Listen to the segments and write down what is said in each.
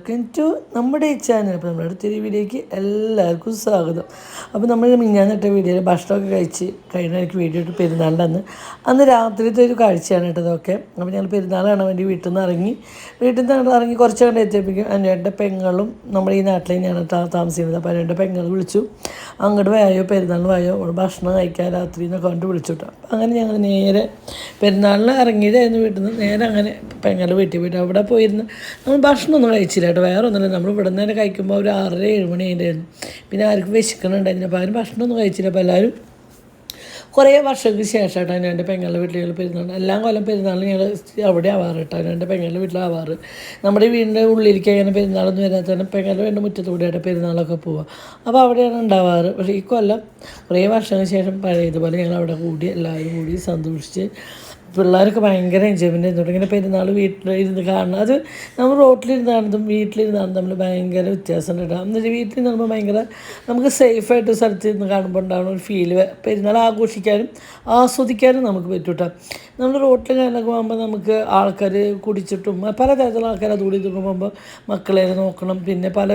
Welcome to നമ്മുടെ ഈ channel. അപ്പോൾ നമ്മുടെ അടുത്തൊരു വീഡിയോയ്ക്ക് എല്ലാവർക്കും സ്വാഗതം. അപ്പോൾ നമ്മൾ മിഞ്ഞാന്നിട്ട വീഡിയോയിൽ ഭക്ഷണമൊക്കെ കഴിഞ്ഞ എനിക്ക് വീഡിയോ ഇട്ട് പെരുന്നാളിൻ്റെ അന്ന് രാത്രിത്തെ ഒരു കാഴ്ചയാണ് ഇട്ടതൊക്കെ. അപ്പോൾ ഞങ്ങൾ പെരുന്നാൾ കാണാൻ വേണ്ടി വീട്ടിൽ നിന്ന് ഇറങ്ങി കുറച്ച് കണ്ട് എത്തിയപ്പോഴേക്കും അനുവേൻ്റെ പെങ്ങളും നമ്മുടെ ഈ നാട്ടിൽ തന്നെയാണ് താമസിക്കുന്നത്. അപ്പോൾ അനുവേൻ്റെ പെങ്ങൾ വിളിച്ചു, അങ്ങോട്ട് വായോ പെരുന്നാളിന് വായോ ഭക്ഷണം കഴിക്കാൻ രാത്രി എന്നൊക്കെ കൊണ്ട് വിളിച്ചു കേട്ടോ. അങ്ങനെ ഞങ്ങൾ നേരെ പെരുന്നാളിന് ഇറങ്ങിയതായിരുന്നു വീട്ടിൽ നിന്ന്. നേരെ അങ്ങനെ പെങ്ങൾ വീട്ടിൽ പോയിട്ട് അവിടെ പോയിരുന്ന് നമ്മൾ ഭക്ഷണമൊന്നും കഴിച്ചില്ല കേട്ടോ. വേറെ ഒന്നുമില്ല, നമ്മൾ ഇവിടെ നിന്ന് തന്നെ കഴിക്കുമ്പോൾ ഒരു 6:30-7 മണി ആയിരുന്നു. പിന്നെ ആർക്കും വിശക്കണുണ്ടായിരുന്നു. അപ്പോൾ അതിന് ഭക്ഷണമൊന്നും കഴിച്ചില്ല. അപ്പോൾ എല്ലാവരും കുറേ വർഷങ്ങൾക്ക് ശേഷമായിട്ടോ എൻ്റെ പെങ്ങളുടെ വീട്ടിൽ പെരുന്നാൾ. എല്ലാം കൊല്ലം പെരുന്നാൾ ഞങ്ങൾ അവിടെ ആവാറ് കേട്ടോ. എൻ്റെ പെങ്ങളുടെ വീട്ടിലാവാറ്. നമ്മുടെ വീടിൻ്റെ ഉള്ളിലേക്ക് അങ്ങനെ പെരുന്നാളൊന്നും വരാത്ത തന്നെ പെങ്ങളുടെ വീടിൻ്റെ മുറ്റത്തൂടെയായിട്ട് പെരുന്നാളൊക്കെ പോവുക. അപ്പോൾ അവിടെയാണ് ഉണ്ടാവാറ്. പക്ഷേ ഈ കൊല്ലം കുറേ വർഷങ്ങൾക്ക് ശേഷം പഴയതുപോലെ ഞങ്ങൾ അവിടെ കൂടി എല്ലാവരും കൂടി സന്തോഷിച്ച് പിള്ളേരൊക്കെ ഭയങ്കര എൻജോയ്മെൻറ്റ് ചെയ്യുന്നുണ്ട്. ഇങ്ങനെ പെരുന്നാൾ വീട്ടിലിരുന്ന് കാണണം. അത് നമ്മൾ റോട്ടിലിരുന്നാണെന്നും വീട്ടിലിരുന്നാണ് തമ്മിൽ ഭയങ്കര വ്യത്യാസം ഉണ്ടാകും. എന്നുവെച്ചാൽ വീട്ടിൽ നമ്മൾ ഭയങ്കര നമുക്ക് സേഫായിട്ട് സ്ഥലത്ത് ഇരുന്ന് കാണുമ്പോൾ ഉണ്ടാകുന്ന ഒരു ഫീല് പെരുന്നാൾ ആഘോഷിക്കാനും ആസ്വദിക്കാനും നമുക്ക് പറ്റും കേട്ടോ. നമ്മൾ റോട്ടിൽ കാര്യങ്ങളൊക്കെ പോകുമ്പോൾ നമുക്ക് ആൾക്കാർ കുടിച്ചിട്ടും പല തരത്തിലുള്ള ആൾക്കാർ അതുകൂടി ഇതൊക്കെ പോകുമ്പോൾ മക്കളെ നോക്കണം, പിന്നെ പല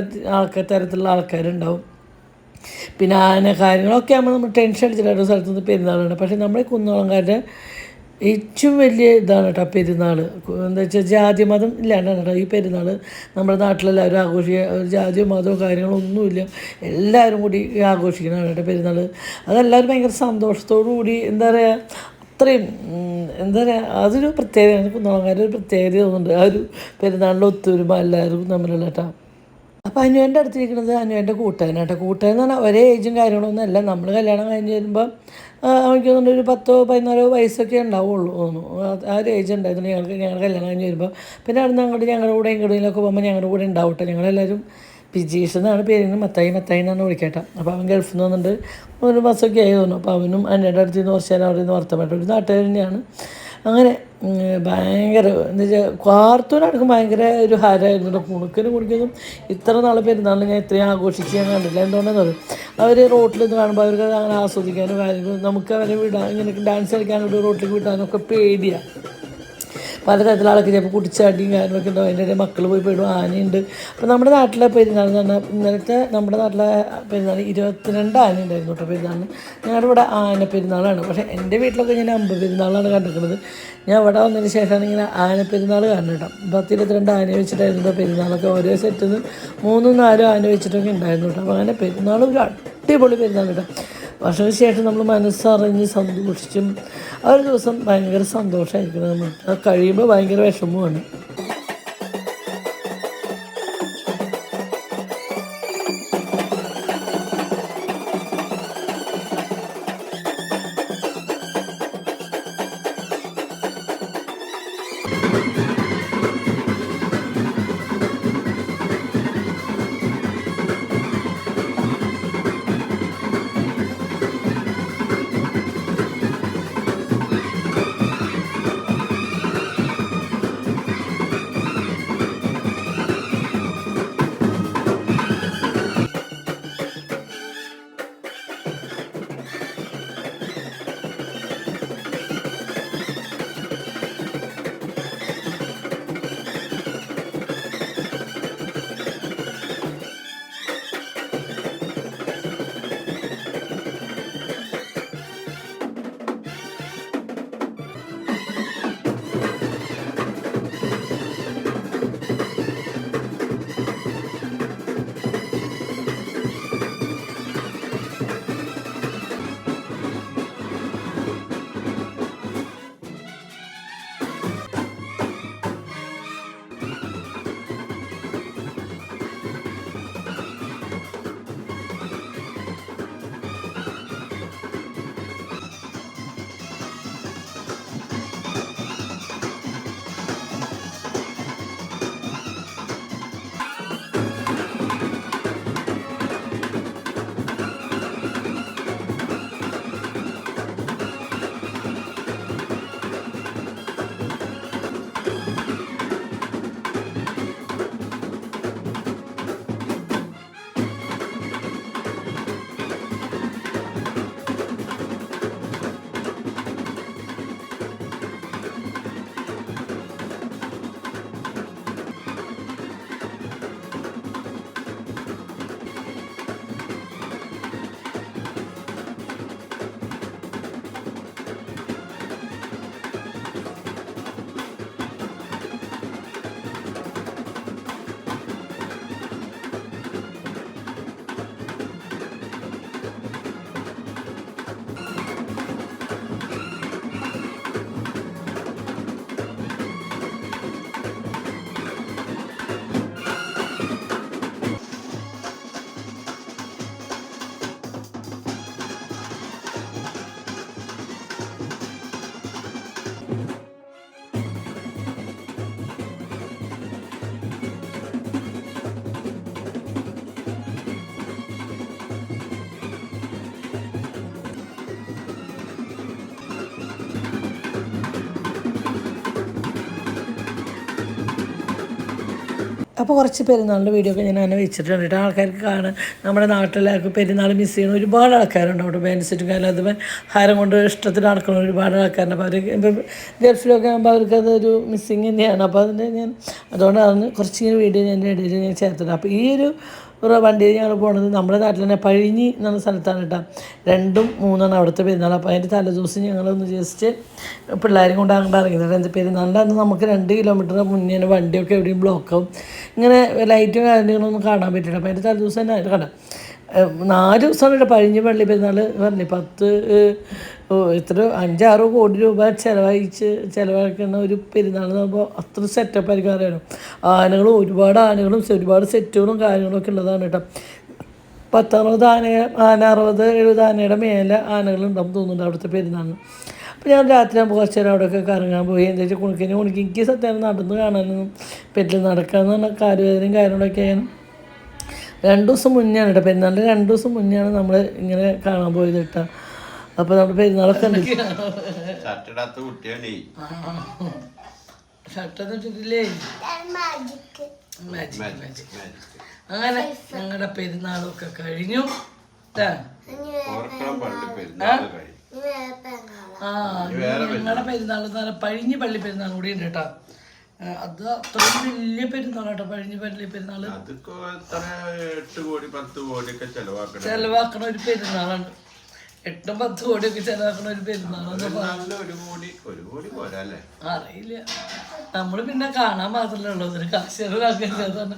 തരത്തിലുള്ള ആൾക്കാരുണ്ടാവും. പിന്നെ ആന കാര്യങ്ങളൊക്കെ ആകുമ്പോൾ നമ്മൾ ടെൻഷൻ അടിച്ചിട്ടാണ് സ്ഥലത്ത് നിന്ന് പെരുന്നാളാണ്. പക്ഷേ നമ്മുടെ കുന്നോളംകാരുടെ ഏറ്റവും വലിയ ഇതാണ് കേട്ടോ പെരുന്നാൾ. എന്താ വെച്ചാൽ ജാതി മതം ഇല്ലാണ്ടാണ് കേട്ടോ ഈ പെരുന്നാൾ നമ്മുടെ നാട്ടിലെല്ലാവരും ആഘോഷിക്കുക. ജാതിയോ മതമോ കാര്യങ്ങളൊന്നുമില്ല, എല്ലാവരും കൂടി ആഘോഷിക്കുന്നതാണ് കേട്ടോ പെരുന്നാൾ. അതെല്ലാവരും ഭയങ്കര സന്തോഷത്തോടു കൂടി എന്താ പറയുക അത്രയും എന്താ പറയുക അതൊരു പ്രത്യേകതയാണ്. കുന്നോളംകാരുടെ ഒരു പ്രത്യേകത തോന്നുന്നുണ്ട് ആ ഒരു പെരുന്നാളിൻ്റെ ഒത്തൊരുമ എല്ലാവരും തമ്മിലുള്ള കേട്ടോ. അപ്പോൾ അനുവേൻ്റെ അടുത്തിരിക്കുന്നത് അനുവേൻ്റെ കൂട്ടുകാരനാട്ടോ. കൂട്ടുകാരെന്ന് പറഞ്ഞാൽ ഒരേ ഏജും കാര്യങ്ങളൊന്നും അല്ല. നമ്മൾ കല്യാണം കഴിഞ്ഞ് വരുമ്പോൾ എനിക്ക് തോന്നുന്നു ഒരു 10-14 വയസ്സൊക്കെ ഉണ്ടാവുള്ളൂ തോന്നുന്നു. ആ ഒരു ഏജ് ഉണ്ടായിരുന്നു ഞങ്ങൾ കല്യാണം കഴിഞ്ഞ് വരുമ്പോൾ. പിന്നെ അവിടെ നിന്ന് അങ്ങോട്ട് ഞങ്ങളുടെ കൂടെ ഇങ്ങോട്ടിലൊക്കെ പോകുമ്പോൾ ഞങ്ങളുടെ കൂടെ ഉണ്ടാവട്ടെ. ഞങ്ങളെല്ലാവരും പിജീഷ് എന്നാണ് പേരിന്, മത്തായി എന്നാണ് വിളിക്കട്ടെ. അപ്പോൾ അവൻ ഗൾഫിൽ നിന്ന് വന്നിട്ട് ഒരു മാസമൊക്കെ ആയി തോന്നുന്നു. അപ്പോൾ അവനും അനുവേൻ്റെ അടുത്ത് നിന്ന് കുറച്ച് നേരം അവിടെ നിന്ന് വർത്തമായിട്ട് ഒരു നാട്ടുകാർ തന്നെയാണ്. അങ്ങനെ ഭയങ്കര എന്താ വെച്ചാൽ കാർത്തൂനടക്കം ഭയങ്കര ഒരു ഹരമായിരുന്നു. കുണിക്കൊന്നും ഇത്ര നാൾ പെരുന്നാളിൽ ഞാൻ ഇത്രയും ആഘോഷിച്ച് ഞാൻ കണ്ടില്ല. എന്തുകൊണ്ടെന്ന് പറയും, അവർ റോട്ടിൽ നിന്ന് കാണുമ്പോൾ അവർക്ക് അങ്ങനെ ആസ്വദിക്കാനും കാര്യങ്ങളും നമുക്ക് അവരെ വിടാൻ ഇങ്ങനെ ഡാൻസ് കളിക്കാനോട് റോട്ടിലേക്ക് വിടാനൊക്കെ പേടിയാണ്. പലതരത്തിലുള്ള ആൾക്ക് ചിലപ്പോൾ കുടിച്ചാടിയും കാര്യങ്ങളൊക്കെ ഉണ്ടാവും. അതിൻ്റെ ഇടയിൽ മക്കൾ പോയി പെടും, ആനയുണ്ട്. അപ്പോൾ നമ്മുടെ നാട്ടിലെ പെരുന്നാൾ എന്ന് പറഞ്ഞാൽ ഇന്നലത്തെ നമ്മുടെ നാട്ടിലെ പെരുന്നാൾ 22 ആന ഉണ്ടായിരുന്നു കേട്ടോ പെരുന്നാളിന്. ഞങ്ങളുടെ ഇവിടെ ആന പെരുന്നാളാണ്. പക്ഷേ എൻ്റെ വീട്ടിലൊക്കെ ഞാൻ അമ്പ പെരുന്നാളാണ് കണ്ടിരിക്കുന്നത്. ഞാൻ ഇവിടെ വന്നതിന് ശേഷമാണ് ഇങ്ങനെ ആന പെരുന്നാൾ കാണുന്നത് കേട്ടോ. 10-22 ആന വെച്ചിട്ടായിരുന്നു പെരുന്നാളൊക്കെ. ഓരോ സെറ്റിൽ നിന്ന് 3-4 ആന വെച്ചിട്ടൊക്കെ ഉണ്ടായിരുന്നു കേട്ടോ. അപ്പോൾ അങ്ങനെ പെരുന്നാൾ ഒരു അടിപൊളി പെരുന്നാൾ കേട്ടോ. വർഷങ്ങൾക്ക് ശേഷം നമ്മൾ മനസ്സറിഞ്ഞ് സന്തോഷിച്ചും ആ ഒരു ദിവസം ഭയങ്കര സന്തോഷമായിരിക്കണം. നമ്മൾ അത് കഴിയുമ്പോൾ ഭയങ്കര വിഷമമാണ്. അപ്പോൾ കുറച്ച് പെരുന്നാളിൻ്റെ വീഡിയോ ഒക്കെ ഞാൻ അങ്ങനെ വെച്ചിട്ടുണ്ട് കേട്ടോ. ആൾക്കാർക്ക് കാണാൻ നമ്മുടെ നാട്ടിലാർക്ക് പെരുന്നാൾ മിസ് ചെയ്യുന്ന ഒരുപാട് ആൾക്കാരുണ്ട് അവിടെ. ബാൻഡ് സെറ്റും കാര്യം അതുപോലെ ഹാരം കൊണ്ട് ഇഷ്ടത്തിൽ നടക്കുന്ന ഒരുപാട് ആൾക്കാരുണ്ട്. അപ്പോൾ അവർ ഇപ്പോൾ ഗൾഫിലൊക്കെ ആകുമ്പോൾ അവർക്കതൊരു മിസ്സിങ് തന്നെയാണ്. അപ്പോൾ അതിൻ്റെ അതുകൊണ്ടാണ് കുറച്ചിങ്ങനെ വീഡിയോ ഞാൻ ഇടയിൽ ഞാൻ ചേർത്തത്. അപ്പോൾ ഈ ഒരു വണ്ടിയിൽ ഞങ്ങൾ പോകുന്നത് നമ്മുടെ നാട്ടിൽ തന്നെ പഴിഞ്ഞി എന്ന സ്ഥലത്താണ് കേട്ടോ. 2, 3 അവിടുത്തെ പെരുന്നാൾ. അപ്പോൾ അതിൻ്റെ തലേദിവസം ഞങ്ങളൊന്ന് ജസ്റ്റ് പിള്ളേരും കൊണ്ട് അങ്ങോട്ട് ഇറങ്ങിയിട്ടുണ്ട്. എന്ത് പെരുന്നാളിൻ്റെ അന്ന് നമുക്ക് 2 കിലോമീറ്റർ മുന്നേ വണ്ടിയൊക്കെ എവിടെയും ബ്ലോക്കാവും, ഇങ്ങനെ ലൈറ്റും കാര്യങ്ങളൊന്നും കാണാൻ പറ്റില്ല. അപ്പോൾ അതിൻ്റെ തലേദിവസം തന്നെ കാണാം 4 ദിവസമാണ് പഴിഞ്ഞ് പള്ളി പെരുന്നാൾ പറഞ്ഞില്ലേ. 5-6 കോടി രൂപ ചിലവാക്കുന്ന ഒരു പെരുന്നാൾ എന്ന് പറയുമ്പോൾ അത്ര സെറ്റപ്പ് ആയിരിക്കും. അറിയാലോ, ഒരുപാട് ആനകളും ഒരുപാട് സെറ്റുകളും കാര്യങ്ങളൊക്കെ ഉള്ളതാണ് കേട്ടോ. 10-60 ആന 60-70 ആനയുടെ മേലെ ആനകളുണ്ടാവും തോന്നുന്നുണ്ട് അവിടുത്തെ പെരുന്നാളിന്. അപ്പോൾ ഞാൻ രാത്രി ആകുമ്പോൾ കുറച്ച് നേരം അവിടെയൊക്കെ കറങ്ങാൻ പോയി. എന്താ വെച്ചാൽ കുണിക്കിന് എനിക്ക് സത്യം നടന്ന് കാണാനൊന്നും പറ്റില്ല. നടക്കാമെന്ന് പറഞ്ഞാൽ കാലുവേദനയും കാര്യങ്ങളൊക്കെയാണ്. 2 ദിവസം മുന്നെയാണ് കേട്ടോ പെരുന്നാളിൻ്റെ 2 ദിവസം മുന്നെയാണ് നമ്മൾ ഇങ്ങനെ കാണാൻ പോയത് കേട്ടോ. അപ്പോൾ നമ്മുടെ പെരുന്നാളൊക്കെ ഉണ്ട്. ഷർട്ടൊന്നും ഇട്ടിട്ടില്ലേ? അങ്ങനെ ഞങ്ങളുടെ പെരുന്നാളൊക്കെ കഴിഞ്ഞു. ഞങ്ങളുടെ പെരുന്നാൾ എന്ന് പറഞ്ഞാൽ പഴിഞ്ഞി പള്ളി പെരുന്നാൾ കൂടി ഉണ്ട് കേട്ടോ. അത് അത്രയും വലിയ പെരുന്നാളാട്ടോ പഴിഞ്ഞി പള്ളി പെരുന്നാൾ. ചെലവാക്കണ ഒരു പെരുന്നാളാണ്. 8-10 കോടിയൊക്കെ ചെലവാക്കണ ഒരു പെരുന്നാളെന്ന് അറിയില്ല. നമ്മൾ പിന്നെ കാണാൻ മാത്രമല്ലേ ഉള്ളൂ. ഒരു കാശിറക്കാൻ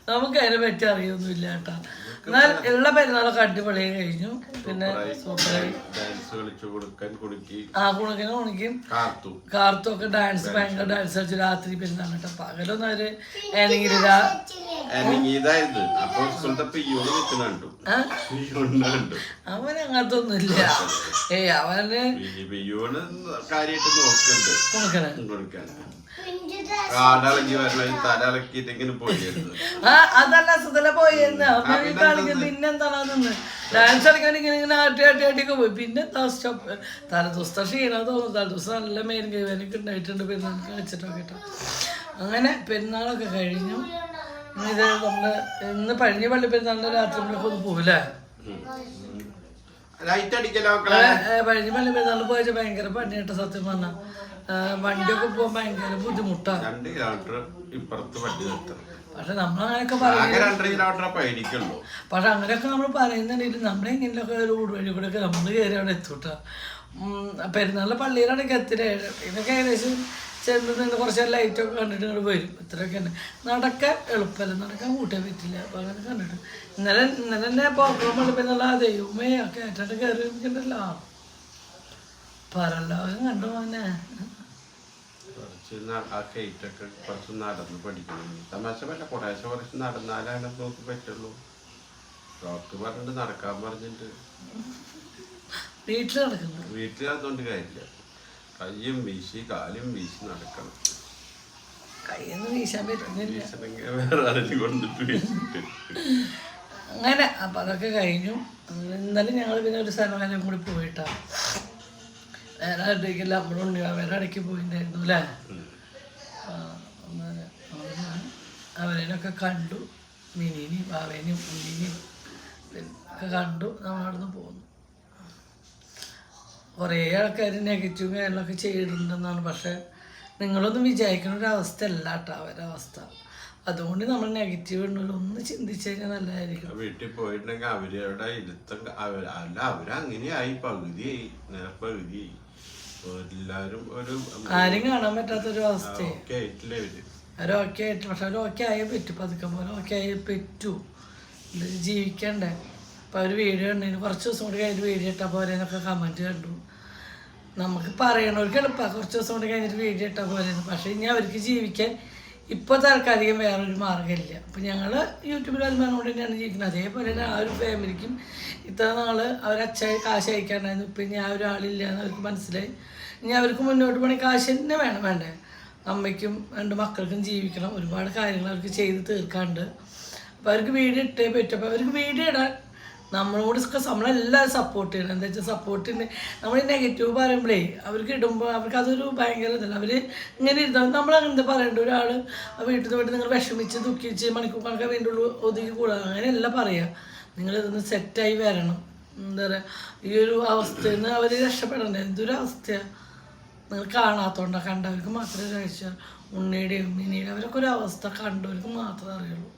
നമുക്ക് അതിനെ പറ്റി അറിയൊന്നുമില്ല കേട്ടോ. എന്നാൽ ഉള്ള പെരുന്നാളൊക്കെ അടിപൊളിയായി കഴിഞ്ഞു. പിന്നെ സൂപ്പറായി കുണിക്കും കാർത്തും ഒക്കെ ഡാൻസ് ഭയങ്കര ഡാൻസ് കളിച്ചു രാത്രി പെരുന്നാൾ കേട്ടോ. പകലൊന്നും അവര് അവൻ അങ്ങനത്തെ ഒന്നുമില്ല. അവന് അതല്ല സുതല പോയെന്ന് അവൻ കളിക്കും. പിന്നെന്താണെന്ന് ഡാൻസ് കളിക്കാൻ ഇങ്ങനെ ആട്ടിയൊക്കെ പോയി. പിന്നെ തലേദിവസത്തെ ക്ഷീണം തോന്നും. തലേദിവസം നല്ല മേലും കൈവേനൊക്കെ ഉണ്ടായിട്ടുണ്ട് പെരുന്നാൾ കളിച്ചിട്ടൊക്കെ കേട്ടോ. അങ്ങനെ പെരുന്നാളൊക്കെ കഴിഞ്ഞു. ഇത് നമ്മള് ഇന്ന് പഴിഞ്ഞ പള്ളി പെരുന്നാളിന്റെ രാത്രി നമ്മളൊക്കെ ഒന്ന് പോവില്ലേ? പഴിഞ്ഞ പള്ളി പെരുന്നാളിൽ പോയാൽ ഭയങ്കര പണിയായിട്ട് സത്യം പറഞ്ഞാൽ. വണ്ടിയൊക്കെ പോകാൻ ഭയങ്കര ബുദ്ധിമുട്ടാണ്. പക്ഷെ നമ്മളങ്ങനെയൊക്കെ പറയുന്നു. പക്ഷെ അങ്ങനെയൊക്കെ നമ്മൾ പറയുന്നുണ്ടെങ്കിൽ നമ്മളെങ്ങനെയൊക്കെ ഒരു വഴി കൂടെ ഒക്കെ നമ്മൾ കയറി അവിടെ എത്തൂട്ടാ. പെരുന്നാളിലെ പള്ളിയിലാണെങ്കിൽ എത്തില്ല. ഇതൊക്കെ ഏകദേശം ചെന്ന് നിന്ന് കുറച്ച് ലൈറ്റൊക്കെ കണ്ടിട്ട് ഇങ്ങോട്ട് വരും. ഇത്രയൊക്കെ തന്നെ. നടക്കാൻ എളുപ്പമല്ല, നടക്കാൻ കൂട്ടാൻ പറ്റില്ല. അപ്പോൾ അങ്ങനെ കണ്ടിട്ട് ഇന്നലെ തന്നെ പോക്കളം പള്ളി പെരുന്നാൾ ദൈവമേ ഒക്കെ ഏറ്റാണ്ട് കയറി ഇരിക്കണ്ടല്ലോ. പരലോകം കണ്ടു മോനെ. കുറച്ച് നടന്ന് പഠിക്കണം. തമാശ പറ്റ കുറച്ച് നടന്നാലാണ് നോക്കി പറ്റുള്ളൂ. ഡോക്ടർ പറഞ്ഞിട്ട് നടക്കാൻ പറഞ്ഞിട്ട് വീട്ടിൽ നടക്കുന്നു. വീട്ടിൽ നടന്നുകൊണ്ട് കാര്യമില്ല. കയ്യും വീശി കാലും വീശി നടക്കണം. കയ്യൊന്നും വീശാൻ പറ്റുന്നില്ല. വേറെ ആരെങ്കിലും കൊണ്ടിട്ട് വീശിട്ട് അങ്ങനെ. അപ്പം അതൊക്കെ കഴിഞ്ഞു. ഇന്നലെ ഞങ്ങൾ പിന്നെ ഒരു സ്ഥലം വരെ കൂടി പോയിട്ടാ. വേറെ അടുക്കില്ല, നമ്മളുണ്ട് വേറെ ഇടയ്ക്ക് പോയിട്ടുണ്ടായിരുന്നു അല്ലേ. അവരേനൊക്കെ കണ്ടു. മിനിനെയും ബാവേനെയും ഉണ്ണിനെയും ഒക്കെ കണ്ടു. നമ്മളവിടുന്ന് പോന്നു. കുറേ ആൾക്കാർ നെഗറ്റീവ് കാര്യങ്ങളൊക്കെ ചെയ്തിട്ടുണ്ടെന്നാണ്. പക്ഷേ നിങ്ങളൊന്നും വിചാരിക്കുന്ന ഒരു അവസ്ഥ അല്ല കേട്ടോ അവരുടെ അവസ്ഥ. അതുകൊണ്ട് നമ്മൾ നെഗറ്റീവ് ഉണ്ടല്ലോ ഒന്ന് ചിന്തിച്ചു കഴിഞ്ഞാൽ നല്ലതായിരിക്കും. വീട്ടിൽ പോയിട്ടുണ്ടെങ്കിൽ അവരുടെ ഇരുത്തം അല്ല അവരങ്ങനെയായി പകുതിയായി പകുതിയായി. എല്ലാവരും ഒരു ആരും കാണാൻ പറ്റാത്തൊരു അവസ്ഥയെ അവരൊക്കെ ആയിട്ട്. പക്ഷെ അവരൊക്കെ ആയേ പറ്റൂ. പതുക്കെ പോലെ ഒക്കെ ആയേ പറ്റൂ. ജീവിക്കണ്ടേ. അപ്പോൾ അവർ വീഡിയോ കണ്ടതിന് കുറച്ച് ദിവസം കൂടി കഴിഞ്ഞിട്ട് വീഡിയോ ഇട്ടാൽ പോരെന്നൊക്കെ കമൻറ്റ് കണ്ടു. നമുക്ക് പറയണവർക്ക് എളുപ്പമാണ്. കുറച്ച് ദിവസം കൂടി കഴിഞ്ഞിട്ട് വീഡിയോ ഇട്ടാൽ പോരെന്ന്. പക്ഷേ ഇനി അവർക്ക് ജീവിക്കാൻ ഇപ്പോൾ താൽക്കാലികം വേറൊരു മാർഗ്ഗമില്ല. അപ്പോൾ ഞങ്ങൾ യൂട്യൂബിൽ വരുമാനോട് തന്നെയാണ് ജീവിക്കുന്നത്. അതേപോലെ തന്നെ ആ ഒരു ഫാമിലിക്കും ഇത്ര നാൾ അവരച്ഛായി കാശ് അയക്കാണ്ടായിരുന്നു. ഇപ്പം ഇനി ആ ഒരാളില്ല എന്ന് അവർക്ക് മനസ്സിലായി. ഇനി അവർക്ക് മുന്നോട്ട് പോകണമെങ്കിൽ കാശ് തന്നെ വേണ്ടേ. അമ്മയ്ക്കും 2 മക്കൾക്കും ജീവിക്കണം. ഒരുപാട് കാര്യങ്ങൾ അവർക്ക് ചെയ്ത് തീർക്കാണ്ട്. അപ്പോൾ അവർക്ക് വീഡിയോ ഇട്ടേ പറ്റും. അപ്പോൾ അവർക്ക് വീഡിയോ ഇടാൻ നമ്മളോട് നമ്മളെല്ലാവരും സപ്പോർട്ട് ചെയ്യണം. എന്താ വെച്ചാൽ സപ്പോർട്ടിന് നമ്മൾ നെഗറ്റീവ് പറയുമ്പോഴേ അവർക്ക് ഇടുമ്പോൾ അവർക്ക് അതൊരു ഭയങ്കര ഇതല്ല. അവർ ഇങ്ങനെ ഇരുന്നാൽ നമ്മളങ്ങനെ പറയേണ്ട ഒരാൾ വീട്ടിൽ നിന്ന് പോയിട്ട് നിങ്ങൾ വിഷമിച്ച് ദുഃഖിച്ച് മണിക്കൂർ കണക്കെ വീണ്ടും ഒതുങ്ങി കൂടാതെ അങ്ങനെയല്ല പറയുക. നിങ്ങൾ ഇതൊന്ന് സെറ്റായി വരണം. എന്താ പറയുക, ഈ ഒരു അവസ്ഥയിൽ നിന്ന് അവർ രക്ഷപ്പെടണ്ടേ. എന്തൊരു അവസ്ഥയാണ് നിങ്ങൾ കാണാത്തതുകൊണ്ടാണ്. കണ്ടവർക്ക് മാത്രമേ കഴിച്ച ഉണ്ണിയുടെയും മിനിയുടെയും അവരൊക്കെ ഒരു അവസ്ഥ കണ്ടവർക്ക് മാത്രമേ അറിയുള്ളൂ.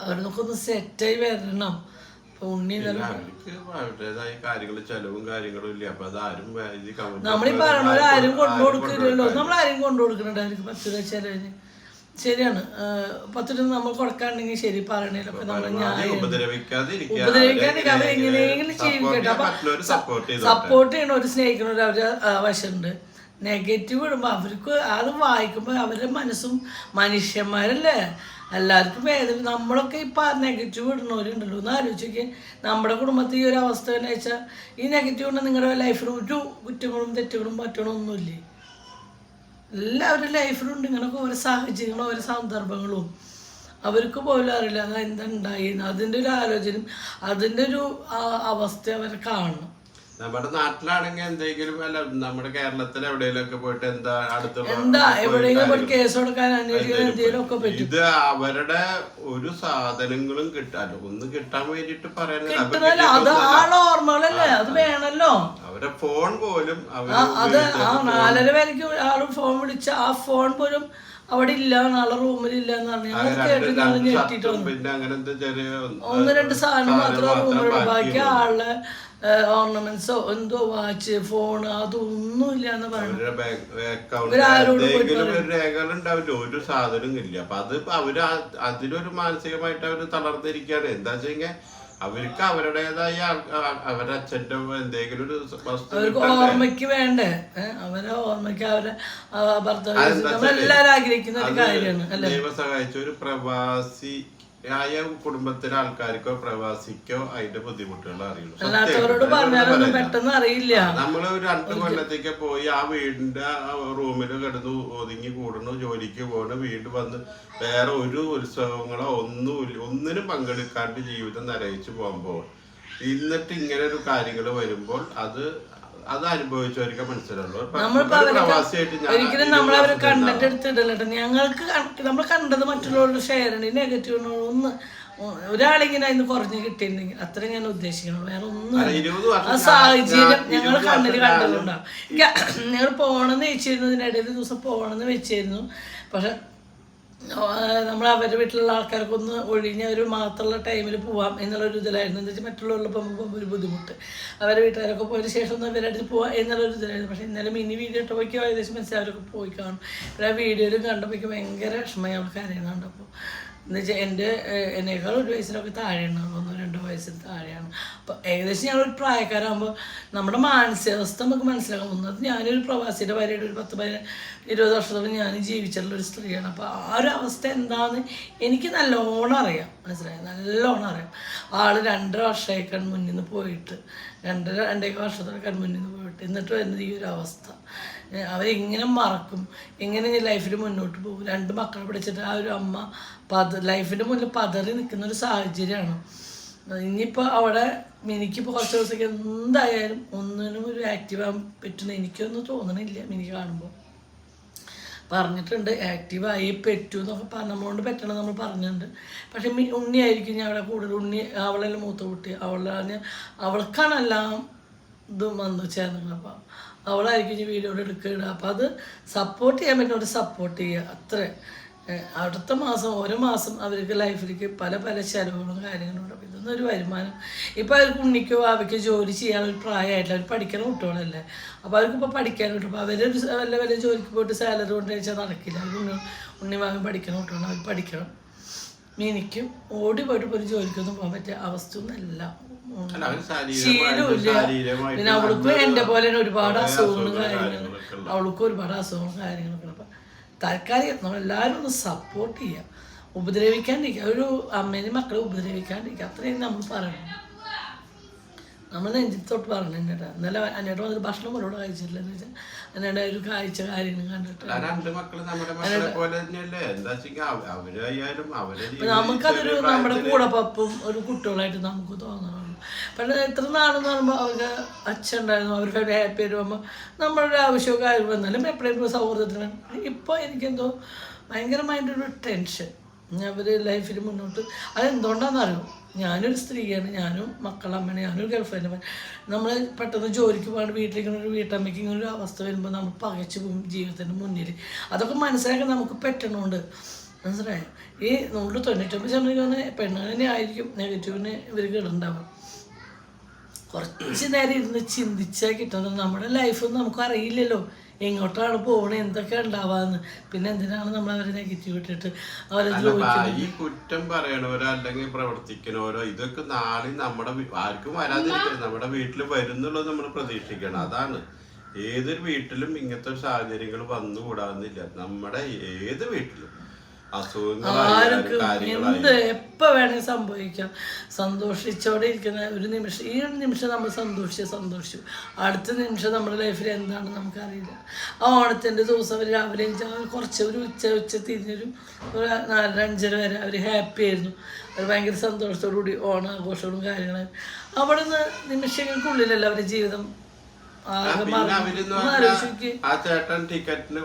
അവരൊക്കെ ഒന്ന് സെറ്റായി വരണം. നമ്മളീ പറയണവരാരും കൊണ്ടുകൊടുക്കില്ലല്ലോ. നമ്മളാരും കൊണ്ടുകൊടുക്കുന്നുണ്ട് അവർക്ക് 10 രൂപ ചെലവിന്. ശരിയാണ്, 10 രൂപ നമ്മൾ കൊടുക്കാണ്ടെങ്കിൽ ശരി പറയണേലൊക്കെ നമ്മൾ ഉപദ്രവിക്കാണ്ടിരിക്കുക. അവരെങ്ങനെയെങ്കിലും ജീവിക്കട്ടെ. അപ്പൊ സപ്പോർട്ട് ചെയ്യണ ഒരു സ്നേഹിക്കണ അവരുടെ വശമുണ്ട്. നെഗറ്റീവ് ഇടുമ്പോൾ അവർക്ക് അത് വായിക്കുമ്പോൾ അവരുടെ മനസ്സും മനുഷ്യന്മാരല്ലേ, എല്ലാവർക്കും വേദന. നമ്മളൊക്കെ ഇപ്പം നെഗറ്റീവ് ഇടുന്നവരുണ്ടല്ലോ. ഒന്ന് ആലോചിക്കുക, നമ്മുടെ കുടുംബത്തിൽ ഈ ഒരു അവസ്ഥ എന്ന് വെച്ചാൽ ഈ നെഗറ്റീവ് കൊണ്ട് നിങ്ങളുടെ ലൈഫിൽ ഒരു കുറ്റങ്ങളും തെറ്റുകളും പറ്റണമൊന്നുമില്ലേ. എല്ലാവരുടെ ലൈഫിലുണ്ട് ഇങ്ങനെയൊക്കെ ഓരോ സാഹചര്യങ്ങളും ഓരോ സന്ദർഭങ്ങളും. അവർക്ക് പോലും അറിയില്ല അത് എന്താ ഉണ്ടായി. അതിൻ്റെ ഒരു ആലോചനയും അതിൻ്റെ ഒരു അവസ്ഥ അവർ കാണണം. നമ്മുടെ നാട്ടിലാണെങ്കിൽ എന്തെങ്കിലും അല്ല, നമ്മുടെ കേരളത്തിൽ എവിടെയെങ്കിലും പോയിട്ട് എന്താ എവിടെയെങ്കിലും കേസ് കൊടുക്കാൻ ഇത് അവരുടെ ഒരു സാധനങ്ങളും കിട്ടാലോ ഒന്ന് കിട്ടാൻ വേണ്ടിട്ട് പറയുന്നത് ഓർമ്മകളല്ലേ, അത് വേണല്ലോ. അവരുടെ ഫോൺ പോലും അത് 4:30 പേർക്ക് ആള് ഫോൺ വിളിച്ച ആ ഫോൺ പോലും അവിടെ ഇല്ല, നാളെ റൂമിലില്ല എന്ന് പറഞ്ഞു. പിന്നെ അങ്ങനെ ഒന്ന് രണ്ട് സാധനം മാത്രമേ റൂമിലുള്ള, ബാക്കി ആളുടെ ഓർണമെന്റ്സോ എന്തോ വാച്ച് ഫോണ് അതൊന്നുമില്ല എന്ന് പറഞ്ഞു. രേഖകളുണ്ടാവില്ല, ഒരു സാധനം ഇല്ല. അപ്പൊ അത് അവര് അതിലൊരു മാനസികമായിട്ട് അവര് തളർന്നിരിക്കുകയാണ്. എന്താ വെച്ചാൽ അവർക്ക് അവരുടേതായ അവരുടെ അച്ഛൻ്റെ എന്തെങ്കിലും ഒരു ഓർമ്മയ്ക്ക് വേണ്ടേ, അവരെ ഓർമ്മയ്ക്ക് അവരെ ഭർത്താവ് എല്ലാവരും ആഗ്രഹിക്കുന്ന ഒരു കാര്യമാണ്. ദൈവം സഹായിച്ച ഒരു പ്രവാസി ആയ കുടുംബത്തിലെ ആൾക്കാർക്കോ പ്രവാസിക്കോ അതിന്റെ ബുദ്ധിമുട്ടുകൾ അറിയുള്ളൂ. അല്ലാത്തവരോട് പറഞ്ഞാലൊന്നും പെട്ടെന്ന് അറിയില്ല. നമ്മള് ഒരു 2 കൊല്ലത്തേക്ക് പോയി ആ വീടിന്റെ റൂമിൽ കിടന്നു ഒതുങ്ങി കൂടുന്നു, ജോലിക്ക് പോകണം, വീണ്ടും വന്ന് വേറെ ഒരു ഉത്സവങ്ങളോ ഒന്നിനും പങ്കെടുക്കാണ്ട് ജീവിതം നരയിച്ചു പോകുമ്പോൾ എന്നിട്ട് ഇങ്ങനെ ഒരു കാര്യങ്ങൾ വരുമ്പോൾ അത് അനുഭവിച്ചവർക്ക് മനസ്സിലുള്ളൂ. ഒരിക്കലും നമ്മളവരെ കണ്ടന്റ് എടുത്തിടല്ലോ. ഞങ്ങൾക്ക് നമ്മൾ കണ്ടത് മറ്റുള്ളവരുടെ ഷെയർ ഉണ്ട്. നെഗറ്റീവ് ഒന്ന് ഒരാളിങ്ങനെ അതിന് കുറഞ്ഞ് കിട്ടിയിട്ടുണ്ടെങ്കിൽ അത്ര ഞാൻ ഉദ്ദേശിക്കണം. വേറെ ഒന്നും ആ സാഹചര്യം ഞങ്ങൾ കണ്ണിൽ കണ്ടതുകൊണ്ടാണ്. ഞങ്ങൾ പോകണമെന്ന് വെച്ചിരുന്നതിനിടയിൽ ദിവസം പോകണമെന്ന് വെച്ചിരുന്നു. പക്ഷെ നമ്മൾ അവരുടെ വീട്ടിലുള്ള ആൾക്കാർക്കൊന്ന് ഒഴിഞ്ഞ് അവർ മാത്രമുള്ള ടൈമിൽ പോവാം എന്നുള്ളൊരു ഇതിലായിരുന്നു. എന്താ വെച്ചാൽ മറ്റുള്ളവരുള്ളപ്പോൾ പോകുമ്പോൾ ഒരു ബുദ്ധിമുട്ട്, അവരുടെ വീട്ടുകാരൊക്കെ പോയതിന് ശേഷം ഒന്ന് ഇവരുടെ അടുത്ത് പോവാം എന്നുള്ളൊരു ഇതിലായിരുന്നു. പക്ഷേ ഇന്നലെ മിനി വീഡിയോ ഇട്ടപ്പോഴേക്കും ഏകദേശം മനസ്സിലായി അവരൊക്കെ പോയി കാണും. ആ വീഡിയോയിലും കണ്ടപ്പോഴേക്കും ഭയങ്കര വിഷമമായി അവൾക്ക് അറിയുന്നുണ്ട്. അപ്പോൾ എന്ന് വെച്ചാൽ എന്നേക്കാൾ 1 വയസ്സിലൊക്കെ താഴെയാണ്, 1-2 വയസ്സിന് താഴെയാണ്. അപ്പോൾ ഏകദേശം ഞങ്ങളൊരു പ്രായക്കാരാകുമ്പോൾ നമ്മുടെ മാനസികാവസ്ഥ നമുക്ക് മനസ്സിലാക്കാം. ഒന്നത് ഞാനൊരു പ്രവാസിയുടെ ഭാര്യയുടെ ഒരു 10-20 വർഷത്തോളം ഞാൻ ജീവിച്ചിട്ടുള്ളൊരു സ്ത്രീയാണ്. അപ്പോൾ ആ ഒരു അവസ്ഥ എന്താണെന്ന് എനിക്ക് നല്ലോണം അറിയാം, മനസ്സിലായി, നല്ലോണം അറിയാം. ആൾ 2.5 വർഷമായി കൺമുന്നിൽ നിന്ന് പോയിട്ട്, 2.5 വർഷത്തോടെ കൺമുന്നിൽ നിന്ന് പോയിട്ട് എന്നിട്ട് വരുന്നത് ഈ ഒരു അവസ്ഥ. അവരെങ്ങനെ മറക്കും, എങ്ങനെ ലൈഫിൽ മുന്നോട്ട് പോകും. 2 മക്കളെ പിടിച്ചിട്ട് ആ ഒരു അമ്മ ലൈഫിൻ്റെ മുന്നിൽ പതറി നിൽക്കുന്നൊരു സാഹചര്യമാണ്. ഇനിയിപ്പോൾ അവിടെ മിനിക്കിപ്പോൾ കുറച്ച് ദിവസമൊക്കെ എന്തായാലും ഒന്നിനും ഒരു ആക്റ്റീവാകാൻ പറ്റുന്ന എനിക്കൊന്നും തോന്നണില്ല. മിനിക്ക് കാണുമ്പോൾ പറഞ്ഞിട്ടുണ്ട് ആക്റ്റീവായി പറ്റൂ എന്നൊക്കെ നമ്മളോട് പറ്റണം നമ്മൾ പറഞ്ഞിട്ടുണ്ട്. പക്ഷെ ഉണ്ണിയായിരിക്കും ഞാൻ അവിടെ കൂടുതൽ. ഉണ്ണി അവളെല്ലാം മൂത്ത കുട്ടി, അവൾക്കാണ് എല്ലാം ഇതും വന്നു ചേർന്നത്. അപ്പം അവളായിരിക്കും ഈ വീഡിയോ എടുക്കുക. അപ്പം അത് സപ്പോർട്ട് ചെയ്യാൻ പറ്റുന്നവർ സപ്പോർട്ട് ചെയ്യുക, അത്ര. അടുത്ത മാസം ഓരോ മാസം അവർക്ക് ലൈഫിലേക്ക് പല ചിലവുകളും കാര്യങ്ങളും ഉണ്ട്. അപ്പം ഇതൊന്നും ഒരു വരുമാനം. ഇപ്പോൾ അവർക്ക് ഉണ്ണിക്കോ അവയ്ക്കോ ജോലി ചെയ്യാനൊരു പ്രായമായിട്ടില്ല. അവർ പഠിക്കുന്ന കുട്ടികളല്ലേ. അപ്പോൾ അവർക്കിപ്പോൾ പഠിക്കാൻ കിട്ടും. അപ്പോൾ അവരൊരു വല്ല ജോലിക്ക് പോയിട്ട് സാലറി കൊണ്ട് വെച്ചാൽ നടക്കില്ല. അവർ ഉണ്ണി വാങ്ങി പഠിക്കുന്ന കുട്ടികളാണ്, അവർ പഠിക്കണം. എനിക്കും ഓടി പോയിട്ട് ഇപ്പോൾ ഒരു ജോലിക്കൊന്നും പോകാൻ പറ്റിയ അവസ്ഥയൊന്നുമല്ല, ശീലമില്ല. പിന്നെ അവൾക്കും എൻ്റെ പോലെ ഒരുപാട് അസുഖങ്ങളും കാര്യങ്ങളും, അവൾക്കും ഒരുപാട് അസുഖങ്ങളും കാര്യങ്ങളൊക്കെ. അപ്പം തൽക്കാലം നമ്മളെല്ലാവരും ഒന്ന് സപ്പോർട്ട് ചെയ്യുക, ഉപദ്രവിക്കാണ്ടിരിക്കുക. ഒരു അമ്മേനെയും മക്കളെ ഉപദ്രവിക്കാണ്ടിരിക്കുക, അത്രയും നമ്മൾ പറയണം. നമ്മൾ നെഞ്ചിത്തോട്ട് പറഞ്ഞു എന്നേട്ടാ. ഇന്നലെ അന്നേട്ട് വന്നിട്ട് ഭക്ഷണം പോലോട് കഴിച്ചിട്ടില്ല എന്ന് വെച്ചാൽ അന്നേടെ ഒരു കാഴ്ച കാര്യങ്ങളും കണ്ടിട്ട് രണ്ട് മക്കള് നമ്മുടെ മക്കളെ പോലെ തന്നെയല്ലേ. എന്താ വെച്ചാൽ അവരായാലും നമുക്കതൊരു നമ്മുടെ കൂടപ്പും ഒരു കുട്ടികളായിട്ട് നമുക്ക് തോന്നണം. പക്ഷേ എത്ര നാളെന്ന് പറയുമ്പോൾ അവർക്ക് അച്ഛൻ ഉണ്ടായിരുന്നു, അവർക്ക് ഹാപ്പി ആയിട്ട് പോകുമ്പോൾ നമ്മളൊരു ആവശ്യമോ കാര്യം വന്നാലും എപ്പോഴെങ്കിലും സൗഹൃദത്തിന്. ഇപ്പോൾ എനിക്കെന്തോ ഭയങ്കരമായിട്ടൊരു ടെൻഷൻ. അവർ ലൈഫിൽ മുന്നോട്ട് അതെന്തുകൊണ്ടാണെന്നറിയോ, ഞാനൊരു സ്ത്രീയാണ്, ഞാനും മക്കളമ്മയാണ്, ഞാനൊരു ഗൾഫ്രണ്ട്. നമ്മൾ പെട്ടെന്ന് ജോലിക്ക് പോകാണ്ട് വീട്ടിലിരിക്കുന്ന ഒരു വീട്ടമ്മയ്ക്ക് ഇങ്ങനെ ഒരു അവസ്ഥ വരുമ്പോൾ നമ്മൾ പകച്ചു പോകും ജീവിതത്തിൻ്റെ മുന്നിൽ. അതൊക്കെ മനസ്സിലാക്കാൻ നമുക്ക് പറ്റണമുണ്ട്. മനസ്സിലായോ? ഈ 99% പെണ്ണുങ്ങൾ തന്നെ ആയിരിക്കും നെഗറ്റീവിന് ഇവർക്ക് ഇടുണ്ടാവും. കുറച്ച് നേരം ഇരുന്ന് ചിന്തിച്ചാൽ കിട്ടുന്നത് നമ്മുടെ ലൈഫ് നമുക്ക് അറിയില്ലല്ലോ എങ്ങോട്ടാണ് പോകണേ, എന്തൊക്കെ ഉണ്ടാവാന്ന്. പിന്നെ എന്തിനാണ് നമ്മൾ അവരെ നെഗറ്റീവ് ഇട്ടിട്ട് അവരെ ഈ കുറ്റം പറയണവരോ അല്ലെങ്കിൽ പ്രവർത്തിക്കണവരോ ഇതൊക്കെ നാളെ നമ്മുടെ ആർക്കും വരാതിരിക്കും, നമ്മുടെ വീട്ടിൽ വരുന്നുള്ളത് നമ്മൾ പ്രതീക്ഷിക്കണം. അതാണ് ഏതൊരു വീട്ടിലും ഇങ്ങനത്തെ സാഹചര്യങ്ങൾ വന്നുകൂടാന്നില്ല. നമ്മുടെ ഏത് വീട്ടിലും ആർക്കും എന്ത് എപ്പോൾ വേണമെങ്കിൽ സംഭവിക്കാം. സന്തോഷിച്ചോടെ ഇരിക്കുന്ന ഒരു നിമിഷം, ഈ ഒരു നിമിഷം നമ്മൾ സന്തോഷിച്ചു, അടുത്ത നിമിഷം നമ്മുടെ ലൈഫിൽ എന്താണെന്ന് നമുക്കറിയില്ല. ആ ഓണത്തിൻ്റെ ദിവസം അവർ രാവിലെ കുറച്ച് ഒരു ഉച്ച തിരിഞ്ഞൊരു 4-5 വരെ അവർ ഹാപ്പി ആയിരുന്നു. അവർ ഭയങ്കര സന്തോഷത്തോടുകൂടി ഓണാഘോഷങ്ങളും കാര്യങ്ങളും. അവിടെ നിന്ന് നിമിഷങ്ങൾക്കുള്ളിലല്ല അവരുടെ ജീവിതം. ആ ചേട്ടൻ ടിക്കറ്റിന്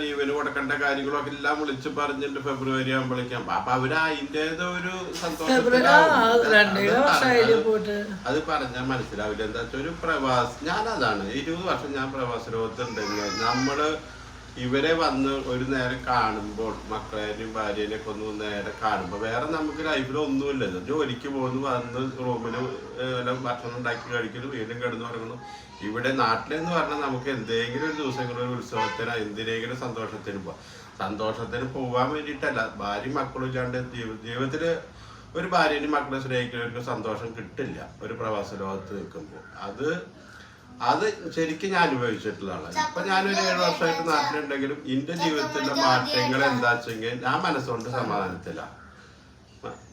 ലീവിന് കൊടുക്കേണ്ട കാര്യങ്ങളൊക്കെ എല്ലാം വിളിച്ച് പറഞ്ഞിട്ട് ഫെബ്രുവരി ആകുമ്പോഴേക്കും. അപ്പൊ അവര് അതിൻ്റെത് ഒരു സന്തോഷം അത് പറഞ്ഞാൽ മനസ്സിലാവില്ല. എന്താ വെച്ചാൽ ഒരു ഞാനതാണ് 20 വർഷം ഞാൻ പ്രവാസ ലോകത്തുണ്ടെങ്കിൽ നമ്മള് ഇവരെ വന്ന് ഒരു നേരം കാണുമ്പോൾ, മക്കളേനെയും ഭാര്യേനെയൊക്കെ ഒന്ന് നേരെ കാണുമ്പോൾ വേറെ നമുക്ക് ലൈഫിൽ ഒന്നുമില്ല. ജോലിക്ക് പോകുന്നു, വന്ന് റൂമിന് ഭക്ഷണം ഉണ്ടാക്കി കഴിക്കുന്നു, വീണ്ടും കിടന്നു പറയുന്നു. ഇവിടെ നാട്ടിലെന്ന് പറഞ്ഞാൽ നമുക്ക് എന്തെങ്കിലും ഒരു ദിവസങ്ങളൊരു ഉത്സവത്തിന് എന്തിനെങ്കിലും സന്തോഷത്തിന് പോകാൻ വേണ്ടിയിട്ടല്ല. ഭാര്യയും മക്കളും ഇല്ലാണ്ട് ജീവിതത്തിൽ ഒരു ഭാര്യയും മക്കളെ സ്നേഹിക്കുന്നവർക്ക് സന്തോഷം കിട്ടില്ല ഒരു പ്രവാസ ലോകത്ത് നിൽക്കുമ്പോൾ. അത് ശരിക്കും ഞാൻ അനുഭവിച്ചിട്ടുള്ളതാണ്. ഇപ്പൊ ഞാനൊരു 7 വർഷമായിട്ട് നാട്ടിലുണ്ടെങ്കിലും എന്റെ ജീവിതത്തിലെ മാറ്റങ്ങൾ എന്താ വെച്ചെങ്കിൽ ഞാൻ മനസ്സുകൊണ്ട് സമാധാനത്തിലാണ്.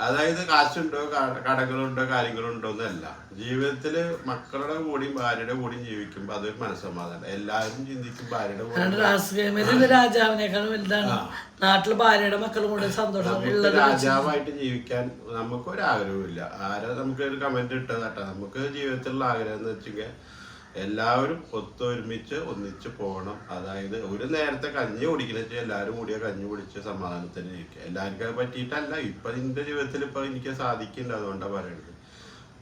അതായത് കാശുണ്ടോ, കടങ്ങളുണ്ടോ, കാര്യങ്ങളുണ്ടോ എന്നല്ല. ജീവിതത്തില് മക്കളുടെ കൂടിയും ഭാര്യയുടെ കൂടിയും ജീവിക്കുമ്പോ അതൊരു മനസ്സമാധാനം. എല്ലാവരും ചിന്തിക്കും ഭാര്യയുടെ കൂടെ രാജാവിനേക്കാളും വലുതാണ് നാട്ടില് ഭാര്യയുടെ മക്കളും കൂടെ സന്തോഷം. രാജാവായിട്ട് ജീവിക്കാൻ നമുക്കൊരാഗ്രഹമില്ല. നമുക്ക് ഒരു കമന്റ് ഇട്ടത് കേട്ടോ, നമുക്ക് ജീവിതത്തിലുള്ള ആഗ്രഹം എന്ന് വെച്ചെങ്കിൽ എല്ലാവരും ഒന്നിച്ച് പോകണം. അതായത് ഒരു നേരത്തെ കഞ്ഞി കുടിക്കുന്ന വെച്ചാൽ എല്ലാവരും കൂടിയ കഞ്ഞി കുടിച്ച് സമാധാനത്തിന് ഇരിക്കുക. എല്ലാവർക്കും അത് പറ്റിയിട്ടല്ല. ഇപ്പൊ എന്റെ ജീവിതത്തിൽ ഇപ്പൊ എനിക്ക് സാധിക്കില്ല, അതുകൊണ്ടാണ് പറയുന്നത്.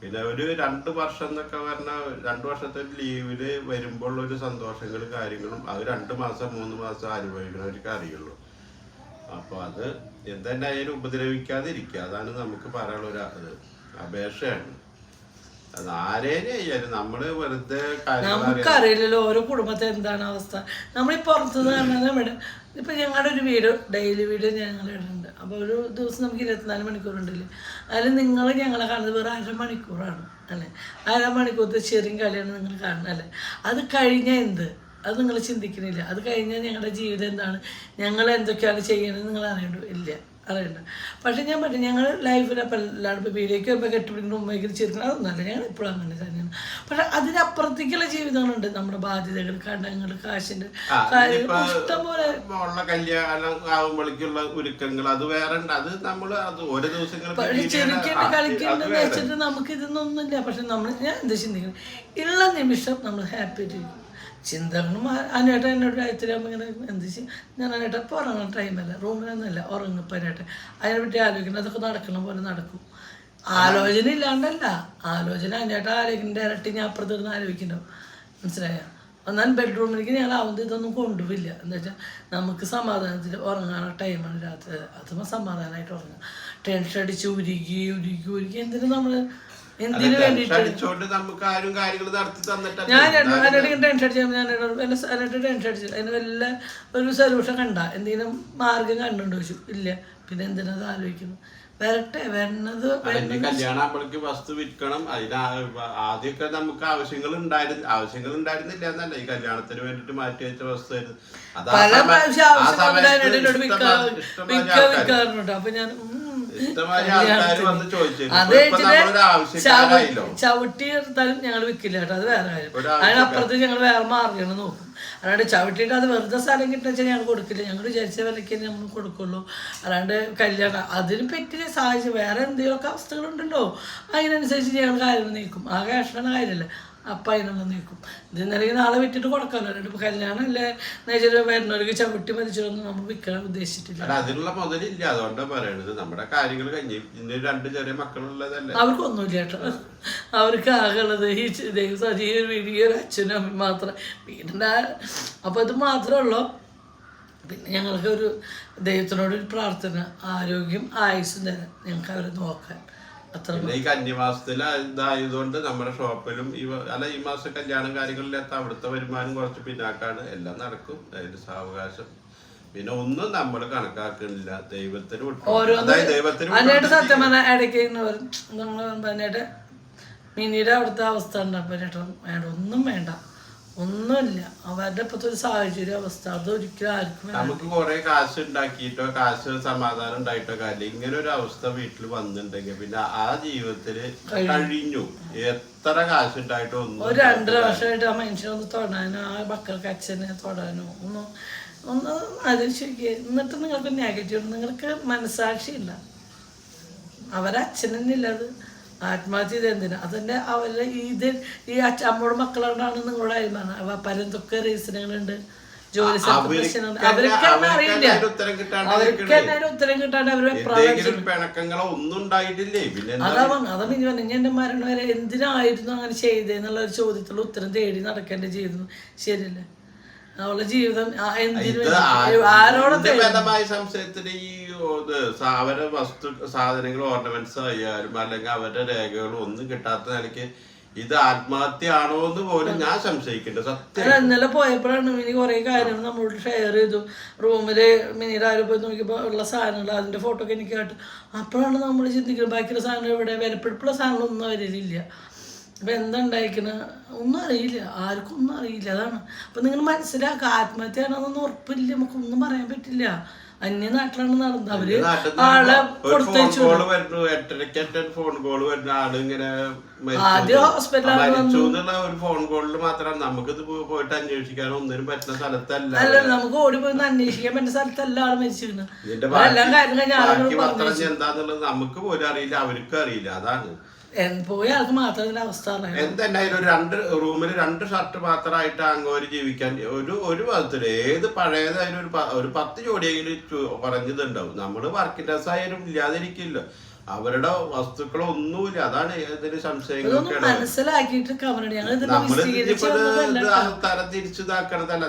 പിന്നെ ഒരു 2 വർഷം എന്നൊക്കെ പറഞ്ഞാൽ 2 വർഷത്തെ ലീവില് വരുമ്പോൾ ഒരു സന്തോഷങ്ങളും കാര്യങ്ങളും അത് 2 മാസം 3 മാസം അനുഭവിക്കുന്നവർക്ക് അറിയുള്ളൂ. അപ്പൊ അത് എന്തായാലും ഉപദ്രവിക്കാതിരിക്കുക, അതാണ് നമുക്ക് പറയാനുള്ള ഒരു അപേക്ഷയാണ്. നമുക്കറിയില്ലല്ലോ ഓരോ കുടുംബത്തെ എന്താണ് അവസ്ഥ. നമ്മളീ പുറത്തുനിന്ന് പറഞ്ഞാൽ ഇവിടെ ഇപ്പം ഞങ്ങളുടെ ഒരു വീഡിയോ ഡെയിലി വീഡിയോ ഞങ്ങൾ ഇടുന്നുണ്ട്. അപ്പോൾ ഒരു ദിവസം നമുക്ക് 24 മണിക്കൂറുണ്ടല്ലേ. അതിൽ നിങ്ങൾ ഞങ്ങളെ കാണുന്നത് വെറും 1/2 മണിക്കൂറാണ് അല്ലേ. 1/2 മണിക്കൂറത്തെ ചെറിയ കളിയാണ് നിങ്ങൾ കാണുന്നത് അല്ലേ. അത് കഴിഞ്ഞാൽ എന്ത്, അത് നിങ്ങൾ ചിന്തിക്കുന്നില്ല. അത് കഴിഞ്ഞാൽ ഞങ്ങളുടെ ജീവിതം എന്താണ്, ഞങ്ങൾ എന്തൊക്കെയാണ് ചെയ്യണമെന്ന് നിങ്ങൾ അറിയണ്ട അറിയണ്ട. പക്ഷെ ഞാൻ പറഞ്ഞു ഞങ്ങൾ ലൈഫിൽ അപ്പം എല്ലാവരും ഇപ്പോൾ വീഡിയോക്ക് വരുമ്പോൾ കെട്ടിപ്പിടിക്കുന്ന ഉമ്മയ്ക്ക് ചേർക്കണം അതൊന്നല്ല. ഞങ്ങൾ ഇപ്പോഴും അങ്ങനെ തന്നെയാണ്. പക്ഷെ അതിനപ്പുറത്തേക്കുള്ള ജീവിതങ്ങളുണ്ട്. നമ്മുടെ ബാധ്യതകൾ, കടങ്ങൾ, കാശിൻ്റെ കാര്യങ്ങൾ ഇഷ്ടംപോലെ ഉള്ള കല്യാണം ആവുമ്പോഴേക്കുള്ള ഒരുക്കങ്ങൾ അത് വേറെ ഉണ്ട്. അത് നമ്മൾ അത് ഓരോ ദിവസങ്ങൾ ചെറുക്കേണ്ട കളിക്കേണ്ടെന്ന് വെച്ചിട്ട് നമുക്ക് ഇതൊന്നുമില്ല. പക്ഷെ ഞാൻ എന്താ ചിന്തിക്കുന്നത്, ഉള്ള നിമിഷം നമ്മൾ ഹാപ്പി ആയിട്ടിരിക്കും. ചിന്തകളും അനേട്ടൻ എന്നോട് രാത്രിയാകുമ്പോൾ ഇങ്ങനെ എന്ത് ചെയ്യും, ഞാൻ അനേട്ടൻ ഇപ്പോൾ ഉറങ്ങുന്ന ടൈമല്ല, റൂമിലൊന്നുമല്ല, ഉറങ്ങിപ്പോൾ അനേട്ടൻ അതിനെ പറ്റി ആലോചിക്കണം. അതൊക്കെ നടക്കണം പോലെ നടക്കും. ആലോചന ഇല്ലാണ്ടല്ല, ആലോചന അനേട്ടൻ ആലോചിക്കുന്ന ഇരട്ടി ഞാൻ അപ്പുറത്തിരുന്ന് ആലോചിക്കണ്ടാവും. മനസ്സിലായോ? എന്നാൽ ബെഡ്റൂമിലേക്ക് ഞങ്ങൾ ആവുന്നത് ഇതൊന്നും കൊണ്ടുപോയില്ല. എന്താ വെച്ചാൽ നമുക്ക് സമാധാനത്തിൽ ഉറങ്ങാനുള്ള ടൈമാണ് രാത്രി. അതുമ്പോൾ സമാധാനമായിട്ട് ഉറങ്ങാം. ടെൻഷൻ അടിച്ച് ഉരുകി എന്തിനും നമ്മൾ എന്തിനു വേണ്ടിയിട്ട് ഞാൻ ടെൻഷൻ അടിച്ചു അതിന് വല്ല ഒരു സൊല്യൂഷൻ കണ്ട എന്തെങ്കിലും മാർഗം കണ്ടുണ്ടോ ചോദിച്ചു. ഇല്ല. പിന്നെ എന്തിനത് ആലോചിക്കുന്നു, വരട്ടെ വരുന്നത്. കല്യാണാകുമ്പോഴേക്ക് വസ്തു വിൽക്കണം. അതിന് ആദ്യമൊക്കെ നമുക്ക് ആവശ്യങ്ങൾ ഉണ്ടായിരുന്നില്ല എന്നല്ല, ഈ കല്യാണത്തിന് വേണ്ടിട്ട് മാറ്റി വെച്ച വസ്തുവായിരുന്നു. പല പ്രാവശ്യം ആവശ്യങ്ങളുണ്ട്. അപ്പൊ ഞാൻ ഇഷ്ടമായ ആൾക്കാർ വന്ന് അത് ചവിട്ടി എടുത്താലും ഞങ്ങൾ വിൽക്കില്ല കേട്ടോ, അത് വേറെ കാര്യം. അതിനപ്പുറത്ത് ഞങ്ങൾ വേറെ മാർഗ്ഗങ്ങൾ നോക്കും. അല്ലാണ്ട് ചവിട്ടിയിട്ട് അത് വെറുതെ സ്ഥലം കിട്ടുന്ന വെച്ചാൽ ഞങ്ങൾ കൊടുക്കില്ല. ഞങ്ങൾ വിചാരിച്ച വിലയ്ക്ക് നമ്മൾ കൊടുക്കുള്ളൂ. അല്ലാണ്ട് കല്യാണം അതിന് പറ്റിയ സാഹചര്യം വേറെ എന്തെങ്കിലുമൊക്കെ അവസ്ഥകളുണ്ടല്ലോ, അതിനനുസരിച്ച് ഞങ്ങൾ കാര്യങ്ങൾ നീക്കും. ആ ക്യാഷാണ് കാര്യമല്ല, അപ്പം അതിനുള്ള നീക്കും. ഇത് ഇന്നലെ നാളെ വിറ്റിട്ട് കൊടുക്കാമല്ലോ. രണ്ട് കല്യാണം അല്ലേ എന്നുവെച്ചാൽ വരുന്നവർക്ക് ചവിട്ടി മരിച്ചൊന്നും നമ്മൾ വിൽക്കാൻ ഉദ്ദേശിച്ചിട്ടില്ല. അതിനുള്ള മുതലില്ല, അതുകൊണ്ടാണ് പറയണത്. നമ്മുടെ കാര്യങ്ങൾ കഴിഞ്ഞ് പിന്നെ 2 ചെറിയ മക്കളുള്ളതല്ലേ, അവർക്കൊന്നുമില്ല കേട്ടോ. അവർക്ക് ആകുള്ളത് ഈ വീഡിയോ അച്ഛനും അമ്മയും മാത്രം വീടിൻ്റെ. അപ്പോൾ ഇത് മാത്രമേ ഉള്ളൂ. പിന്നെ ഞങ്ങൾക്ക് ഒരു ദൈവത്തിനോടൊരു പ്രാർത്ഥന, ആരോഗ്യം ആയുസ്സും തരാൻ ഞങ്ങൾക്ക് അവരെ നോക്കാൻ. പിന്നെ ഈ കന്യമാസത്തിൽ ഇതായതുകൊണ്ട് നമ്മുടെ ഷോപ്പിലും ഈ മാസം കല്യാണം കാര്യങ്ങളില്ലാത്ത അവിടുത്തെ വരുമാനം കുറച്ച് പിന്നാക്കാണ്. എല്ലാം നടക്കും, അതിന്റെ സാവകാശം. പിന്നെ ഒന്നും നമ്മൾ കണക്കാക്കുന്നില്ല, ദൈവത്തിന് ദൈവത്തിന് സത്യം പറഞ്ഞാൽ ഇടയ്ക്ക് നമ്മൾ മിനിയുടെ അവിടുത്തെ അവസ്ഥ ഉണ്ടപ്പോൾ വേണ്ട, ഒന്നും വേണ്ട, ഒന്നുമില്ല. അവരുടെ ഇപ്പോഴത്തെ ഒരു സാഹചര്യ അവസ്ഥ അതൊരിക്കലും ആർക്കും നമുക്ക് കുറെ കാശ് ഉണ്ടാക്കിയിട്ടോ കാശ് സമാധാനം ഉണ്ടായിട്ടോ കാര്യമില്ല. ഇങ്ങനെ ഒരു അവസ്ഥ വീട്ടിൽ വന്നിട്ടുണ്ടെങ്കിൽ പിന്നെ ആ ജീവിതത്തില് കഴിഞ്ഞു. എത്ര കാശ് ഉണ്ടായിട്ടോ ഒരു 2 വർഷമായിട്ട് ആ മനുഷ്യനൊന്ന് തൊടാനോ ആ മക്കൾക്ക് അച്ഛനെ തൊടാനോ ഒന്ന് ആലോചിക്കുക. എന്നിട്ട് നിങ്ങൾക്ക് നെഗറ്റീവ്, നിങ്ങൾക്ക് മനസ്സാക്ഷിയില്ല. അവരച്ഛനെന്നില്ല, അത് ആത്മഹത്യ ചെയ്ത് എന്തിനാ? അതിൻ്റെ അവരുടെ ഈ അമ്മയുടെ മക്കളോടാണ് നിങ്ങളുടെ അയൽമാണ്. പലന്തൊക്കെ റീസണുകളുണ്ട്, ജോലി സ്ഥലത്ത് പ്രശ്നങ്ങളുണ്ട്. അവർക്ക് തന്നെ അറിയില്ല, അവർക്ക് തന്നെ ഉത്തരം കിട്ടാണ്ട് അവർ അതാ മിനി പറഞ്ഞു. എന്റെ മരണം വരെ എന്തിനായിരുന്നു അങ്ങനെ ചെയ്തേന്നുള്ള ഒരു ചോദ്യത്തിലുള്ള ഉത്തരം തേടി നടക്കേണ്ട ജീവിതം ശരിയല്ലേ? അവളുടെ ജീവിതം സംശയത്തിന് ഈ അവരുടെ സാധനങ്ങൾ ഓർണമെന്റ്സ് ആയാലും അല്ലെങ്കിൽ അവരുടെ രേഖകളും ഒന്നും കിട്ടാത്ത നിലയ്ക്ക് ഇത് ആത്മഹത്യ ആണോ എന്ന് പോലും ഞാൻ സംശയിക്കുന്നുണ്ട്. സത്യം ഇന്നലെ പോയപ്പോഴാണ് മിനി കുറെ കാര്യങ്ങൾ നമ്മളോട് ഷെയർ ചെയ്തു. റൂമില് മിനിയുടെ ആരും പോയി നോക്കിയപ്പോൾ ഉള്ള സാധനങ്ങൾ അതിന്റെ ഫോട്ടോ ഒക്കെ എനിക്ക് കേട്ടു. അപ്പോഴാണ് നമ്മൾ ചിന്തിക്കുന്നത് ബാക്കിയുള്ള സാധനങ്ങൾ ഇവിടെ വിലപ്പെടുപ്പുള്ള സാധനങ്ങളൊന്നും അവരിലില്ല. അപ്പം എന്തുണ്ടായിക്കണ ഒന്നും അറിയില്ല, ആർക്കും ഒന്നും അറിയില്ല. അതാണ്. അപ്പം നിങ്ങൾ മനസ്സിലാക്കുക, ആത്മഹത്യ ആണെന്നൊന്നും ഉറപ്പില്ല, നമുക്കൊന്നും പറയാൻ പറ്റില്ല. അന്യ നാട്ടിലാണ് നടന്നത്. അവര് ആളെ കൊടുത്തയച്ചു. ആദ്യം ഹോസ്പിറ്റലിൽ ഒരു ഫോൺ കോളിൽ മാത്രമാണ് നമുക്കിത് പോയിട്ട് അന്വേഷിക്കാനോ ഒന്നിനും പറ്റുന്ന സ്ഥലത്തല്ല. അല്ല, നമുക്ക് ഓടി പോയി അന്വേഷിക്കാൻ പറ്റുന്ന സ്ഥലത്തല്ല ആള് മരിച്ചിരുന്നത്. എല്ലാം കാര്യം എന്താന്നുള്ളത് നമുക്ക് പോലും അറിയില്ല, അവർക്കും അറിയില്ല. അതാണ് പോയ ആൾക്ക് മാത്രം അവസ്ഥ. എന്തെന്നായാലും 2 റൂമിൽ 2 ഷർട്ട് മാത്രമായിട്ട് അങ്ങോട്ട് ജീവിക്കാൻ ഒരു വിധത്തില് ഏത് പഴയതായാലും ഒരു 10 ജോഡിയെങ്കിലും പറഞ്ഞതുണ്ടാവും. നമ്മള് വർക്കിംഗ് ഡ്രസ് ആയാലും ഇല്ലാതിരിക്കില്ല, അവരുടെ വസ്തുക്കളൊന്നുമില്ല. അതാണ് ഇതിന് സംശയങ്ങളൊക്കെ മനസ്സിലാക്കിയിട്ട് തരം തിരിച്ചിതാക്കണതല്ല,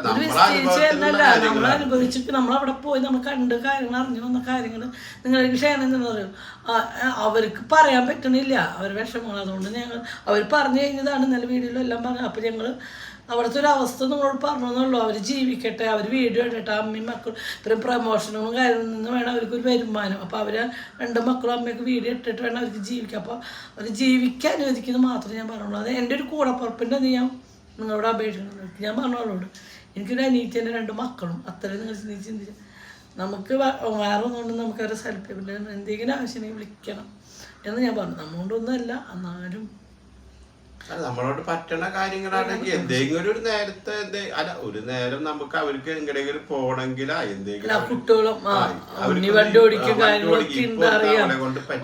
നമ്മളനുഭവിച്ചിട്ട് നമ്മളവിടെ പോയി നമ്മൾ കണ്ട് കാര്യങ്ങൾ അറിഞ്ഞു വന്ന കാര്യങ്ങൾ നിങ്ങൾക്ക് ഷെയർ എന്താ പറയും. അവർക്ക് പറയാൻ പറ്റണില്ല അവർ വിഷമങ്ങൾ. അതുകൊണ്ട് ഞങ്ങൾ അവർ പറഞ്ഞു കഴിഞ്ഞതാണ് ഇന്നലെ വീഡിയോയിലും എല്ലാം പറഞ്ഞു. അപ്പം ഞങ്ങൾ അവിടുത്തെ ഒരു അവസ്ഥ നിങ്ങളോട് പറഞ്ഞെന്നുള്ളൂ. അവർ ജീവിക്കട്ടെ, അവർ വീഡിയോ ഇടട്ടെ, അമ്മയും മക്കളും ഇത്രയും പ്രമോഷനും കാര്യങ്ങളിൽ നിന്ന് വേണം അവർക്കൊരു വരുമാനം. അപ്പോൾ അവർ 2 മക്കളും അമ്മയൊക്കെ വീഡിയോ ഇട്ടിട്ട് വേണം അവർക്ക് ജീവിക്കാം. അപ്പോൾ അവർ ജീവിക്കാൻ അനുവദിക്കുന്നത് മാത്രമേ ഞാൻ പറഞ്ഞുള്ളൂ. അത് എൻ്റെ ഒരു കൂടപ്പുറപ്പിൻ്റെ അത് ഞാൻ നിങ്ങളോട് അപേക്ഷിക്കുന്നത്. ഞാൻ പറഞ്ഞോളോട് എനിക്കൊരു അനീറ്റൻ്റെ 2 മക്കളും അത്രയും നിങ്ങൾ ചിന്തിച്ച് നമുക്ക് വേറെ ഒന്നുകൊണ്ട് നമുക്ക് അവരെ സെൽഫ് എന്തെങ്കിലും ആവശ്യമെങ്കിൽ വിളിക്കണം എന്ന് ഞാൻ പറഞ്ഞു. നമ്മോണ്ടൊന്നുമല്ല, എന്നാലും നമ്മളോട് പറ്റണ കാര്യങ്ങളാണെങ്കിൽ എന്തെങ്കിലും ഒരു നേരത്തെ ഒരു നേരം നമുക്ക് അവർക്ക് എങ്ങനെയെങ്കിലും പോണെങ്കിൽ കുട്ടികളും വണ്ടി ഓടിക്കും കാര്യങ്ങളൊക്കെ ഉണ്ടറിയാം.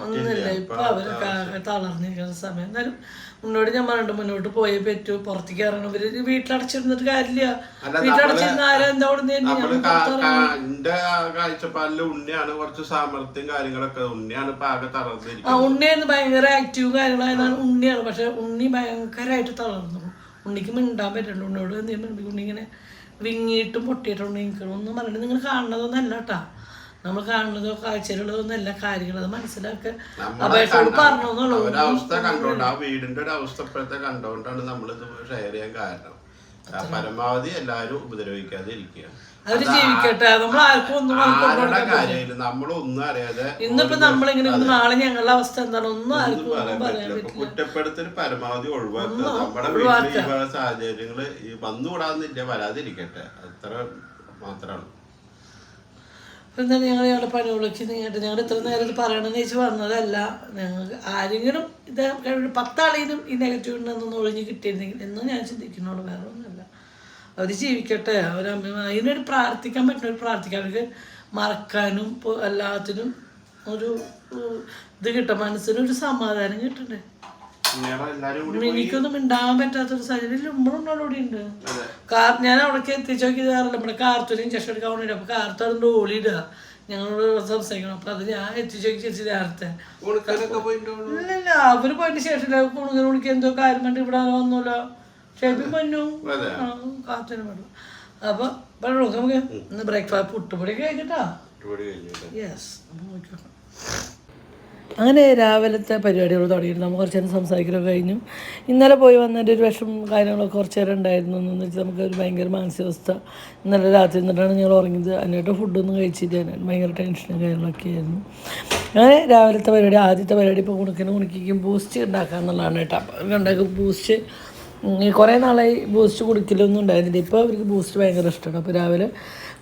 ഒന്നുമില്ല, ഇപ്പൊ അവരൊക്കെ തളർന്നിരിക്കുന്ന സമയം. എന്നാലും മുന്നോട്ട് ഞാൻ പറഞ്ഞിട്ട് മുന്നോട്ട് പോയേ പറ്റൂ. പുറത്തേക്ക് ഇറങ്ങണം. ഇവര് വീട്ടിലടച്ചിരുന്നിട്ട് കാര്യമില്ല. വീട്ടിലടച്ചിരുന്ന ആരെന്താ എന്റെ കാഴ്ചപ്പാടില് ഉണ്ണിയാണ് കുറച്ച് സാമർത്ഥ്യം കാര്യങ്ങളൊക്കെ. ഉണ്ണിയാണ് പാകെ തളർന്നിരിക്കുന്നത്. ഉണ്ണിയായിരുന്നു ഭയങ്കര ആക്റ്റീവും കാര്യങ്ങളായതാണ് ഉണ്ണിയാണ്. പക്ഷെ ഉണ്ണി ഭയങ്കരമായിട്ട് തളർന്നു. ഉണ്ണിക്ക് മിണ്ടാൻ പറ്റുള്ളൂ. ഉണ്ണിയോട് എന്തെങ്കിലും ഉണ്ണി ഇങ്ങനെ വിങ്ങിയിട്ടും പൊട്ടിയിട്ടും ഉണ്ണി നിൽക്കണം. ഒന്നും പറഞ്ഞിട്ട് നിങ്ങൾ കാണുന്നതൊന്നും അല്ല കേട്ടാ. നമ്മൾ കാണുന്നതോ കാഴ്ചകളുള്ളതൊന്നും എല്ലാ കാര്യങ്ങളും അത് മനസ്സിലാക്കുക. അപേക്ഷയോട് പറഞ്ഞോന്നുള്ളൂ. ഒരവസ്ഥ കണ്ടോണ്ട് ആ വീടിന്റെ ഒരു അവസ്ഥ ഇപ്പോഴത്തെ കണ്ടോണ്ടാണ് നമ്മളിത് ഷെയർ ചെയ്യാൻ കാരണം. പരമാവധി എല്ലാവരും ഉപദ്രവിക്കാതെ ഇരിക്കുക. അവര് ജീവിക്കട്ടെ. നമ്മൾ ആർക്കും ഒന്നും നമ്മളൊന്നും അറിയാതെ ഇന്നിപ്പോ നമ്മളിങ്ങനെ നാളെ ഞങ്ങളുടെ അവസ്ഥ എന്താണ് ഒന്നും ആർക്കും പറയാൻ പറ്റില്ല. കുറ്റപ്പെടുത്തൽ പരമാവധി ഒഴിവാക്കുക. നമ്മുടെ വീട്ടിൽ സാഹചര്യങ്ങള് വന്നുകൂടാന്നില്ല, വരാതിരിക്കട്ടെ, അത്ര മാത്രമാണ്. എന്താണ് ഞങ്ങളുടെ പണികളൊക്കെ നീങ്ങട്ടെ. ഞങ്ങൾ ഇത്ര നേരം ഇത് പറയണമെന്ന് വെച്ച് വന്നതല്ല. ഞങ്ങൾക്ക് ആരെങ്കിലും ഇത് 10 ആളെങ്കിലും ഈ നെഗറ്റീവ് ഉണ്ടെന്നൊന്ന് ഒഴിഞ്ഞ് കിട്ടിയിരുന്നെങ്കിൽ എന്നും ഞാൻ ചിന്തിക്കുന്നുള്ളൂ, വേറെ ഒന്നുമല്ല. അവർ ജീവിക്കട്ടെ, അതിനൊരു പ്രാർത്ഥിക്കാൻ പറ്റുന്നൊരു പ്രാർത്ഥിക്കാൻ, അവർക്ക് മറക്കാനും ഇപ്പോൾ എല്ലാത്തിനും ഒരു ഇത് കിട്ടും, മനസ്സിനൊരു സമാധാനം കിട്ടണ്ടേ. എനിക്കൊന്നും ഉണ്ടാകാൻ പറ്റാത്തൊരു സാഹചര്യം നമ്മളുണ്ടോടെ ഉണ്ട്. ഞാൻ അവിടേക്ക് എത്തിച്ച് നോക്കിയതാറില്ല. നമ്മുടെ കാർത്തൂര് ഇഞ്ചക്ഷൻ എടുക്കാൻ വേണ്ടിയിട്ട്. അപ്പോൾ കാർത്ത് അതിൻ്റെ ഓളിയിടുക, ഞങ്ങളോട് സംസാരിക്കണം. അപ്പം അത് ഞാൻ എത്തിച്ച് നോക്കി ചേച്ചി നേരത്തെ. ഇല്ല അവര് പോയതിന് ശേഷം കുണുങ്ങനെ കുണിക്ക് എന്തോ കാര്യം വേണ്ടി ഇവിടെ വന്നല്ലോ. ഷേപ്പി പന്നു കാർത്തൂരും വേണം. അപ്പോൾ നമുക്ക് ഇന്ന് ബ്രേക്ക്ഫാസ്റ്റ് പുട്ടുപൊടി കഴിക്കട്ടാ. യെസ്, അപ്പം നോക്കിക്കോട്ടെ. അങ്ങനെ രാവിലത്തെ പരിപാടികൾ തുടങ്ങിയിട്ട് നമ്മൾ കുറച്ച് നേരം സംസാരിക്കലൊക്കെ കഴിഞ്ഞു. ഇന്നലെ പോയി വന്നതിൻ്റെ ഒരു വിഷമം കാര്യങ്ങളൊക്കെ കുറച്ച് നേരം ഉണ്ടായിരുന്നു. എന്ന് വെച്ചാൽ നമുക്കൊരു ഭയങ്കര മാനസികാവസ്ഥ. ഇന്നലെ രാത്രി നിന്നിട്ടാണ് ഞങ്ങൾ ഉറങ്ങിയത്. അതിനായിട്ട് ഫുഡൊന്നും കഴിച്ചിട്ട് ഭയങ്കര ടെൻഷനും കാര്യങ്ങളൊക്കെ ആയിരുന്നു. അങ്ങനെ രാവിലത്തെ പരിപാടി, ആദ്യത്തെ പരിപാടി ഇപ്പോൾ കുണിക്കും ബൂസ്റ്റ് ഉണ്ടാക്കുക എന്നുള്ളതാണ് കേട്ടോ. അപ്പോൾ ഉണ്ടാക്കും ബൂസ്റ്റ്. കുറേ നാളായി ബൂസ്റ്റ് കുടിക്കലൊന്നും ഉണ്ടായിരുന്നില്ല. ഇപ്പോൾ അവർക്ക് ബൂസ്റ്റ് ഭയങ്കര ഇഷ്ടമാണ്. അപ്പോൾ രാവിലെ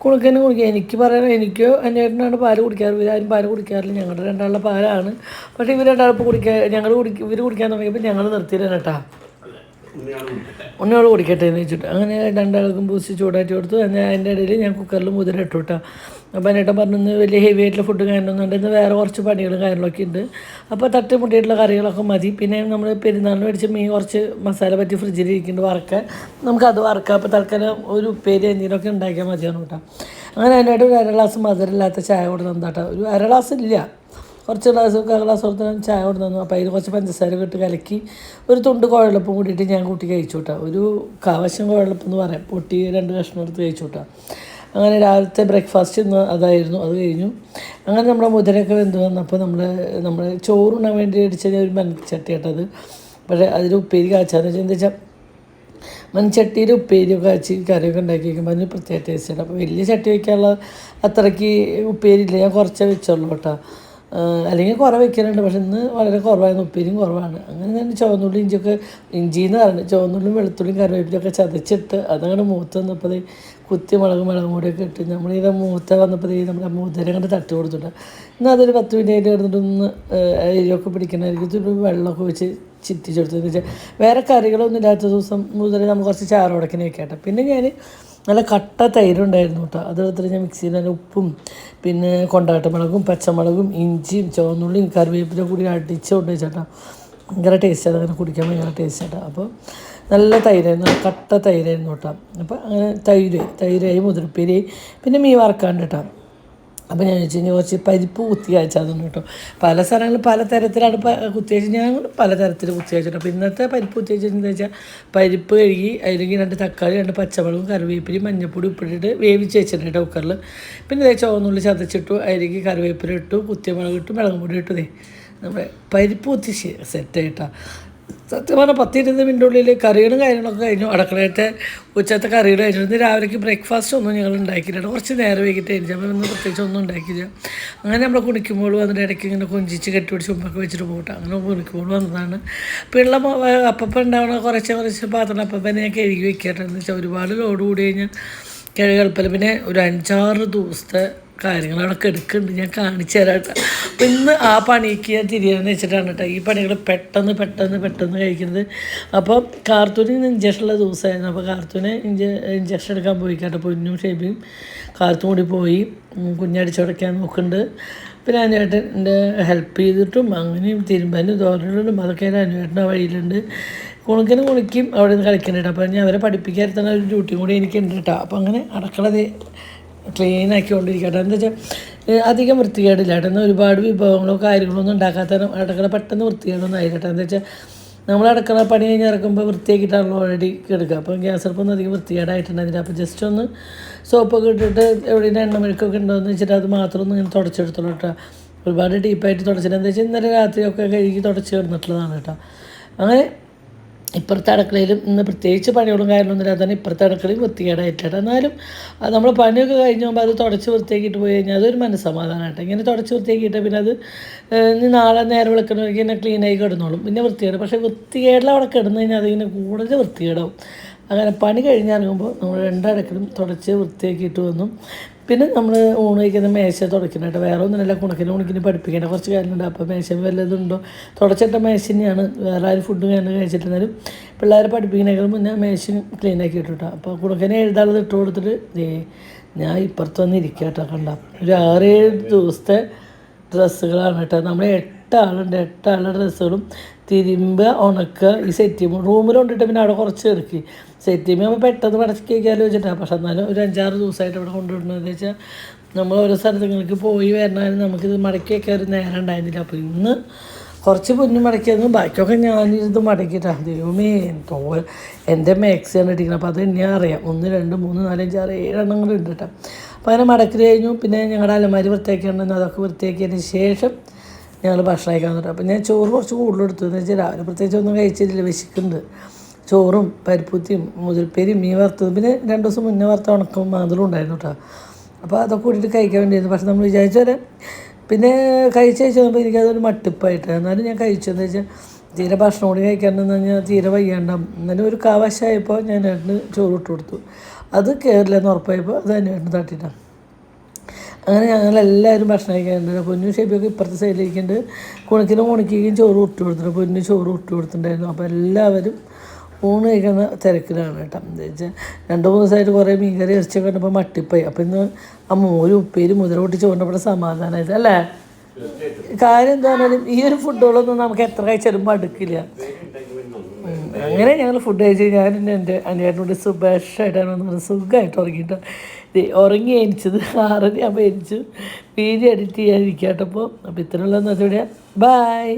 കുണിക്കുക. എനിക്ക് പറയാൻ, എനിക്കോ അന്വേഷണമാണ് പാല് കുടിക്കാറ്. ഇവരാരും പാല് കുടിക്കാറില്ല. ഞങ്ങളുടെ രണ്ടാളുടെ പാലാണ്. പക്ഷേ ഇവർ രണ്ടാളിപ്പോൾ ഇവർ കുടിക്കാൻ തുടങ്ങിയപ്പോൾ ഞങ്ങൾ നിർത്തിയില്ല കേട്ടാ. ഒന്നോട് കുടിക്കട്ടെ എന്ന് വെച്ചിട്ട് അങ്ങനെ രണ്ടാൾക്കും ബൂസ്റ്റ് ചൂടാറ്റി കൊടുത്തു. അതിൻ്റെ ഇടയിൽ ഞാൻ കുക്കറിൽ മുതിര ഇട്ടു കേട്ടോ. അപ്പോൾ എന്നേട്ടൻ പറഞ്ഞു വലിയ ഹെവി ആയിട്ടുള്ള ഫുഡ് കാര്യമൊന്നും ഇന്ന് വേറെ കുറച്ച് പണികളും കാര്യങ്ങളൊക്കെ ഉണ്ട്. അപ്പോൾ തട്ടിമുട്ടിയിട്ടുള്ള കറികളൊക്കെ മതി. പിന്നെ നമ്മൾ പെരുന്നാളിന് മേടിച്ച് മീൻ കുറച്ച് മസാല പറ്റി ഫ്രിഡ്ജിൽ ഇരിക്കുന്നുണ്ട് വറക്കാൻ. നമുക്കത് വറക്കാം. അപ്പോൾ തൽക്കാലം ഒരു ഉപ്പേരി എന്തെങ്കിലുമൊക്കെ ഉണ്ടാക്കിയാൽ മതിയാണ് കേട്ടോ. അങ്ങനെ അതിനായിട്ട് ഒരു 1 ഗ്ലാസ് മധുരമില്ലാത്ത ചായ കൊടുത്തു കേട്ടോ. ഒരു 1 ഗ്ലാസ് ഇല്ല, കുറച്ച് ഗ്ലാസ് കൊടുത്ത് ചായ കൊണ്ട് തന്നു. അപ്പോൾ അതിൽ കുറച്ച് പഞ്ചസാര ഇട്ട് കലക്കി ഒരു തുണ്ട് കുഴലപ്പം കൂട്ടിയിട്ട് ഞാൻ കൂട്ടി കഴിച്ചു കേട്ടോ. ഒരു കാവശ്യം കുഴലപ്പം എന്ന് പറയാം. പൊട്ടി 2 കഷ്ണം എടുത്ത് കഴിച്ചു കേട്ടോ. അങ്ങനെ രാവിലത്തെ ബ്രേക്ക്ഫാസ്റ്റ് ഇന്ന് അതായിരുന്നു. അത് കഴിഞ്ഞു. അങ്ങനെ നമ്മുടെ മുതിരയൊക്കെ വെന്ത് വന്നപ്പോൾ നമ്മൾ ചോറുണ്ണാൻ വേണ്ടി അടിച്ച ഒരു മൺചട്ടി കേട്ടത്. പക്ഷേ അതിൽ ഉപ്പേരി കാച്ചാന്ന് വെച്ചാൽ എന്താ വെച്ചാൽ മൺചട്ടിയിൽ ഉപ്പേരിയൊക്കെ കാച്ചി കറിയൊക്കെ ഉണ്ടാക്കി വയ്ക്കുമ്പോൾ അതിന് പ്രത്യേക ടേസ്റ്റ് ഉണ്ട്. അപ്പോൾ വലിയ ചട്ടി വയ്ക്കാനുള്ള അത്രയ്ക്ക് ഉപ്പേരിയില്ല, ഞാൻ കുറച്ചേ വെച്ചുള്ളൂ കേട്ടോ. അല്ലെങ്കിൽ കുറേ വെക്കാനുണ്ട്. പക്ഷെ ഇന്ന് വളരെ കുറവായിരുന്നു, ഉപ്പേരിയും കുറവാണ്. അങ്ങനെ ഞാൻ ചുവന്നുള്ളി ഇഞ്ചിന്ന് പറയുന്നത് ചുവന്നുള്ളിയും വെളുത്തുള്ളിയും കറിവേപ്പിലൊക്കെ ചതച്ചിട്ട് അതങ്ങനെ മൂത്ത് വന്നപ്പോൾ കുത്തി മുളകും പൊടിയൊക്കെ ഇട്ട് നമ്മളിത് മൂത്ത വന്നപ്പോൾ നമ്മുടെ മുതിര കണ്ട് തട്ട് കൊടുത്തിട്ട് ഇന്ന് അതൊരു 10 മിനിറ്റ് കിടന്നിട്ടൊന്ന് എരിയൊക്കെ പിടിക്കണമായിരിക്കും. ഒരു വെള്ളമൊക്കെ വെച്ച് ചിറ്റിച്ചെടുത്തതെന്ന് വെച്ചാൽ വേറെ കറികളൊന്നും ഇല്ലാത്ത ദിവസം മുതൽ നമ്മൾ കുറച്ച് ചാറോടക്കിനെ വെക്കാട്ടെ. പിന്നെ ഞാൻ നല്ല കട്ട തൈരുണ്ടായിരുന്നു കേട്ടോ. അതെടുത്തിട്ട് ഞാൻ മിക്സിയിൽ നല്ല ഉപ്പും പിന്നെ കൊണ്ടാട്ടമുളകും പച്ചമുളകും ഇഞ്ചിയും ചുവന്നുള്ളിയും കറിവേപ്പിലും കൂടി അടിച്ച് കൊണ്ട് വെച്ചേട്ടാ. ഭയങ്കര ടേസ്റ്റാണ്, അങ്ങനെ കുടിക്കാൻ ഭയങ്കര ടേസ്റ്റാണ്. അപ്പോൾ നല്ല തൈരായിരുന്നു, നല്ല കട്ട തൈരായിരുന്നു കേട്ടോ. അപ്പോൾ അങ്ങനെ തൈരായി മുതിർപ്പേരിയായി. പിന്നെ മീൻ വറക്കാണ്ട് കേട്ടോ. അപ്പോൾ ഞാൻ വെച്ച് കഴിഞ്ഞാൽ കുറച്ച് പരിപ്പ് കുത്തി കാച്ചാന്ന് കേട്ടോ. പല സ്ഥലങ്ങളിൽ പല തരത്തിലാണ് കുത്തി വെച്ച്, ഞാൻ പല തരത്തിൽ കുത്തി വെച്ചിട്ട്. അപ്പോൾ ഇന്നത്തെ പരിപ്പ് കുത്തി വെച്ചിട്ട് വെച്ചാൽ പരിപ്പ് കഴുകി അതിലേക്ക് 2 തക്കാളി 2 പച്ചമുളകും കറിവേപ്പിലയും മഞ്ഞപ്പൊടി ഉപ്പിട്ടിട്ട് വേവിച്ച് വെച്ചിട്ടുണ്ട് കേട്ടോ കുക്കറിൽ. പിന്നെ ചുവന്നുള്ളി ചതച്ചിട്ടു, അതിലേക്ക് കറിവേപ്പില ഇട്ടു, കുത്തിയ മുളക് ഇട്ടു, മുളകും പൊടി ഇട്ടു. നമ്മുടെ പരിപ്പ് കുത്തി സെറ്റായിട്ടാണ്. സത്യം പറഞ്ഞാൽ 10-20 മിനിറ്റുള്ളിൽ കറികളും കാര്യങ്ങളൊക്കെ കഴിഞ്ഞു. അടുക്കളയത്തെ ഉച്ചത്തെ കറികൾ കഴിഞ്ഞു. ഇന്ന് രാവിലേക്ക് ബ്രേക്ക്ഫാസ്റ്റ് ഒന്നും ഞങ്ങൾ ഉണ്ടാക്കിയില്ല, കുറച്ച് നേരം വൈകിട്ട് കഴിഞ്ഞാൽ അപ്പോൾ ഇന്ന് പ്രത്യേകിച്ച് ഒന്നും ഉണ്ടാക്കിയില്ല. അങ്ങനെ നമ്മൾ കുണിക്കുമ്പോൾ വന്നിട്ട് ഇടയ്ക്ക് ഇങ്ങനെ കൊഞ്ചിച്ച് കെട്ടിപിടിച്ച് ഉമ്പൊക്കെ വെച്ചിട്ട് പോകട്ടെ. അങ്ങനെ കുണിക്കുമ്പോൾ വന്നതാണ്. പിള്ള അപ്പം ഉണ്ടാവണ കുറച്ച് പാത്രം അപ്പം തന്നെ ഞാൻ കഴുകി വെക്കട്ടെ. എന്ന് വെച്ചാൽ ഒരുപാട് ലോഡ് കൂടി കഴിഞ്ഞാൽ കഴുകൽപ്പല. പിന്നെ ഒരു 5-6 ദിവസത്തെ കാര്യങ്ങൾ അവിടെ എടുക്കുന്നുണ്ട്, ഞാൻ കാണിച്ചു തരാം കേട്ടോ. അപ്പോൾ ഇന്ന് ആ പണിക്ക് ഞാൻ തിരിയാന്ന് വെച്ചിട്ടാണ് കേട്ടോ ഈ പണികൾ പെട്ടെന്ന് കഴിക്കുന്നത്. അപ്പോൾ കാർത്തൂന് ഇഞ്ചക്ഷനുള്ള ദിവസമായിരുന്നു. അപ്പോൾ കാർത്തൂന് ഇഞ്ചക്ഷൻ എടുക്കാൻ പോയി കേട്ടോ. പൊന്നും ഷേബിയും കാർത്തും കൂടി പോയി കുഞ്ഞടിച്ചുടയ്ക്കാൻ നോക്കുന്നുണ്ട്. പിന്നെ അനുവേട്ടൻ എൻ്റെ ഹെൽപ്പ് ചെയ്തിട്ടും അങ്ങനെയും തിരുമ്പാനും തോരണിടും അതൊക്കെ അനുവേട്ടൻ്റെ വഴിയിലുണ്ട്. കുണിക്കും അവിടെ നിന്ന് കളിക്കുന്നുണ്ട്. അപ്പോൾ ഞാൻ അവരെ പഠിപ്പിക്കാതിരുന്ന ഒരു ഡ്യൂട്ടിയും കൂടി എനിക്കുണ്ട് കേട്ടോ. അപ്പോൾ അങ്ങനെ അടുക്കള ക്ലീൻ ആക്കിക്കൊണ്ടിരിക്കട്ടെ. എന്താ വെച്ചാൽ അധികം വൃത്തികേടില്ല കേട്ടോ. എന്നാൽ ഒരുപാട് വിഭവങ്ങളോ കാര്യങ്ങളോ ഒന്നും ഉണ്ടാക്കാത്ത അടുക്കള പെട്ടെന്ന് വൃത്തികേടൊന്നും ആയിക്കട്ടെ. എന്താ വെച്ചാൽ നമ്മൾ അടുക്കള പണി കഴിഞ്ഞ് ഇറക്കുമ്പോൾ വൃത്തിയാക്കിയിട്ടാണല്ലോ ഓൾറെഡി കിടക്കുക. അപ്പോൾ ഗ്യാസ് അടുപ്പൊന്നും അധികം വൃത്തികേടായിട്ടുണ്ടായിരുന്നില്ല. അപ്പോൾ ജസ്റ്റ് ഒന്ന് സോപ്പൊക്കെ ഇട്ടിട്ട് എവിടെയും എണ്ണമെഴുക്കൊക്കെ ഉണ്ടോയെന്ന് വെച്ചിട്ട് അത് മാത്രം ഒന്ന് ഇങ്ങനെ തുടച്ചെടുത്തോളൂ കേട്ടോ. ഒരുപാട് ഡീപ്പായിട്ട് തുടച്ചിട്ട് എന്താ വെച്ചാൽ ഇന്നലെ രാത്രിയൊക്കെ കഴുകി തുടച്ച് കിടന്നിട്ടുള്ളതാണ് കേട്ടോ. അങ്ങനെ ഇപ്പുറത്തെ അടുക്കളയിലും ഇന്ന് പ്രത്യേകിച്ച് പണികളും കാര്യങ്ങളൊന്നും ഇല്ലാതെ ഇപ്പുറത്തെ അടുക്കളയും വൃത്തികേടായിട്ടാണ്. എന്നാലും നമ്മൾ പണിയൊക്കെ കഴിഞ്ഞ് പോകുമ്പോൾ അത് തുടച്ച് വൃത്തിയാക്കിയിട്ട് പോയി കഴിഞ്ഞാൽ അതൊരു മനസ്സമാധാനമായിട്ട്. ഇങ്ങനെ തുടച്ച് വൃത്തിയാക്കിയിട്ട് പിന്നെ അത് നാളെ നേരം വിളിക്കണമെങ്കിൽ ഇങ്ങനെ ക്ലീനായി കിടന്നോളും. പിന്നെ വൃത്തികേട്, പക്ഷേ വൃത്തികേടിൽ അവിടെ കിടന്നു കഴിഞ്ഞാൽ അതിങ്ങനെ കൂടുതൽ വൃത്തികേടാവും. അങ്ങനെ പണി കഴിഞ്ഞിറങ്ങുമ്പോൾ നമ്മൾ 2 അടുക്കളയും തുടച്ച് വൃത്തിയാക്കിയിട്ട് വന്നു. പിന്നെ നമ്മൾ ഊണ് കഴിക്കുന്ന മേശ തുടയ്ക്കണേട്ടോ, വേറെ ഒന്നുമില്ല, കുണക്കിന് പഠിപ്പിക്കേണ്ട കുറച്ച് കാര്യങ്ങളുണ്ട്. അപ്പോൾ മേശ വല്ലതുണ്ടോ, തുടച്ചിട്ട മേശ തന്നെയാണ്, വേറെ ആരും ഫുഡ് കഴിച്ചിട്ടുണ്ടെങ്കിലും പിള്ളേരെ പഠിപ്പിക്കണേക്കാളും മുന്നേ മേശ ക്ലീൻ ആക്കി ഇട്ടിട്ടോ. അപ്പോൾ കുണക്കിനെ എഴുതാനുള്ളത് ഇട്ട് കൊടുത്തിട്ട് ഞാൻ ഇപ്പുറത്ത് വന്നിരിക്കുക കേട്ടോ. കണ്ട ഒരു 6-7 ദിവസത്തെ ഡ്രസ്സുകളാണ് കേട്ടോ. നമ്മൾ 8 ആളുണ്ട്, 8 ആളുടെ ഡ്രസ്സുകളും തിരുമ്പുക, ഉണക്കുക, ഈ സെറ്റ് ചെയ്യുമ്പോൾ റൂമിലുണ്ടിട്ട് പിന്നെ അവിടെ കുറച്ച് ഇറക്കി സെറ്റ് ചെയ്യുമ്പോൾ നമ്മൾ പെട്ടെന്ന് മടക്കി വയ്ക്കാമല്ലോ വെച്ചിട്ടാണ്. പക്ഷെ എന്നാലും ഒരു 5-6 ദിവസമായിട്ട് ഇവിടെ കൊണ്ടുവിടണമെന്ന് വെച്ചാൽ നമ്മൾ ഓരോ സ്ഥലങ്ങൾക്ക് പോയി വരണമായിരുന്നു, നമുക്കിത് മടക്കി വയ്ക്കാൻ ഒരു നേരം ഉണ്ടായിരുന്നില്ല. അപ്പോൾ ഇന്ന് കുറച്ച് പൊന്നു മടക്കിയത്, ബാക്കിയൊക്കെ ഞാനിരുന്ന് മടക്കിയിട്ടാണ്. ദൈവമേ എൻ്റെ മാക്സിയാണ് ഇട്ടിരിക്കുന്നത്. അപ്പോൾ അത് എന്നെ അറിയാം, 1 2 3 4 5 6 7 എണ്ണം കൂടെ ഉണ്ട് കേട്ടോ. അപ്പോൾ അങ്ങനെ മടക്കി കഴിഞ്ഞു. പിന്നെ ഞങ്ങളുടെ അലമാരി വൃത്തിയാക്കിയിട്ടുണ്ടെന്ന് അതൊക്കെ വൃത്തിയാക്കിയതിന് ശേഷം ഞങ്ങൾ ഭക്ഷണം കഴിക്കാൻ തുടങ്ങി. അപ്പോൾ ഞാൻ ചോറ് കുറച്ച് കൂടുതൽ എടുത്തു എന്ന് വെച്ചാൽ രാവിലെ പ്രത്യേകിച്ച് ഒന്നും കഴിച്ചിട്ടില്ല, വിശക്കുന്നുണ്ട്. ചോറും പരിപ്പുത്തിയും മുതിർപ്പേരിയും മീൻ വറുത്തതും പിന്നെ 2 ദിവസം മുന്നേ വറുത്ത ഉണക്കും മാന്തളും ഉണ്ടായിരുന്നു കേട്ടോ. അപ്പോൾ അതൊക്കെ കൂട്ടിയിട്ട് കഴിക്കാൻ വേണ്ടിയിരുന്നു. പക്ഷെ നമ്മൾ വിചാരിച്ചാൽ പിന്നെ കഴിച്ച് വന്നപ്പോൾ എനിക്കതൊരു മട്ടിപ്പായിട്ട്, എന്നാലും ഞാൻ കഴിച്ചതെന്ന് വെച്ചാൽ തീരെ ഭക്ഷണം കൂടി കഴിക്കാണ്ടെന്ന് പറഞ്ഞാൽ തീരെ വയ്യാണ്ടാവും. എന്നാലും ഒരു കാവശമായപ്പോൾ ഞാൻ ഏട്ടന് ചോറ് ഇട്ട് കൊടുത്തു. അത് കയറില്ലെന്ന് ഉറപ്പായപ്പോൾ അത് തന്നെ ഏട്ടന് തട്ടിയിട്ടാണ്. അങ്ങനെ ഞങ്ങളെല്ലാവരും ഭക്ഷണം കഴിക്കാറുണ്ട്. പൊന്നു ഷേപ്പിയൊക്കെ ഇപ്പുറത്തെ സൈഡിലേക്കുണ്ട്, കുണക്കിനും ചോറ് ഇട്ട് കൊടുത്തിട്ടുണ്ട്, പൊന്നു ചോറ് ഇട്ട് കൊടുത്തിട്ടുണ്ടായിരുന്നു. അപ്പോൾ എല്ലാവരും ഊണ് കഴിക്കുന്ന തിരക്കിലാണ് കേട്ടോ. എന്താ വെച്ചാൽ 2-3 ദിവസമായിട്ട് കുറേ മീൻകറി ഇറച്ചിയൊക്കെ കണ്ടപ്പോൾ മട്ടിപ്പായി. അപ്പോൾ ഇന്ന് ആ മോര് ഉപ്പേരി മുതിര പൊട്ടിച്ച് കൊണ്ടപ്പോൾ സമാധാനമായത് അല്ലേ. കാര്യം എന്താ പറഞ്ഞാലും ഈ ഒരു ഫുഡുകളൊന്നും നമുക്ക് എത്ര കഴിച്ചാലും മടുക്കില്ല. അങ്ങനെ ഞങ്ങൾ ഫുഡ് കഴിച്ച് ഞാനും എൻ്റെ അനിയനോട് സുബേഷായിട്ടാണ് വന്നത്. സുഖമായിട്ട് ഉറങ്ങിയിട്ട് ഉറങ്ങി എനിച്ചത് 6:30 ആകുമ്പോൾ എനിച്ചു. Video edit ചെയ്യാനിരിക്കട്ടപ്പോൾ. അപ്പോൾ ഇത്രയുള്ളതെന്ന് വെച്ചാൽ ബൈ.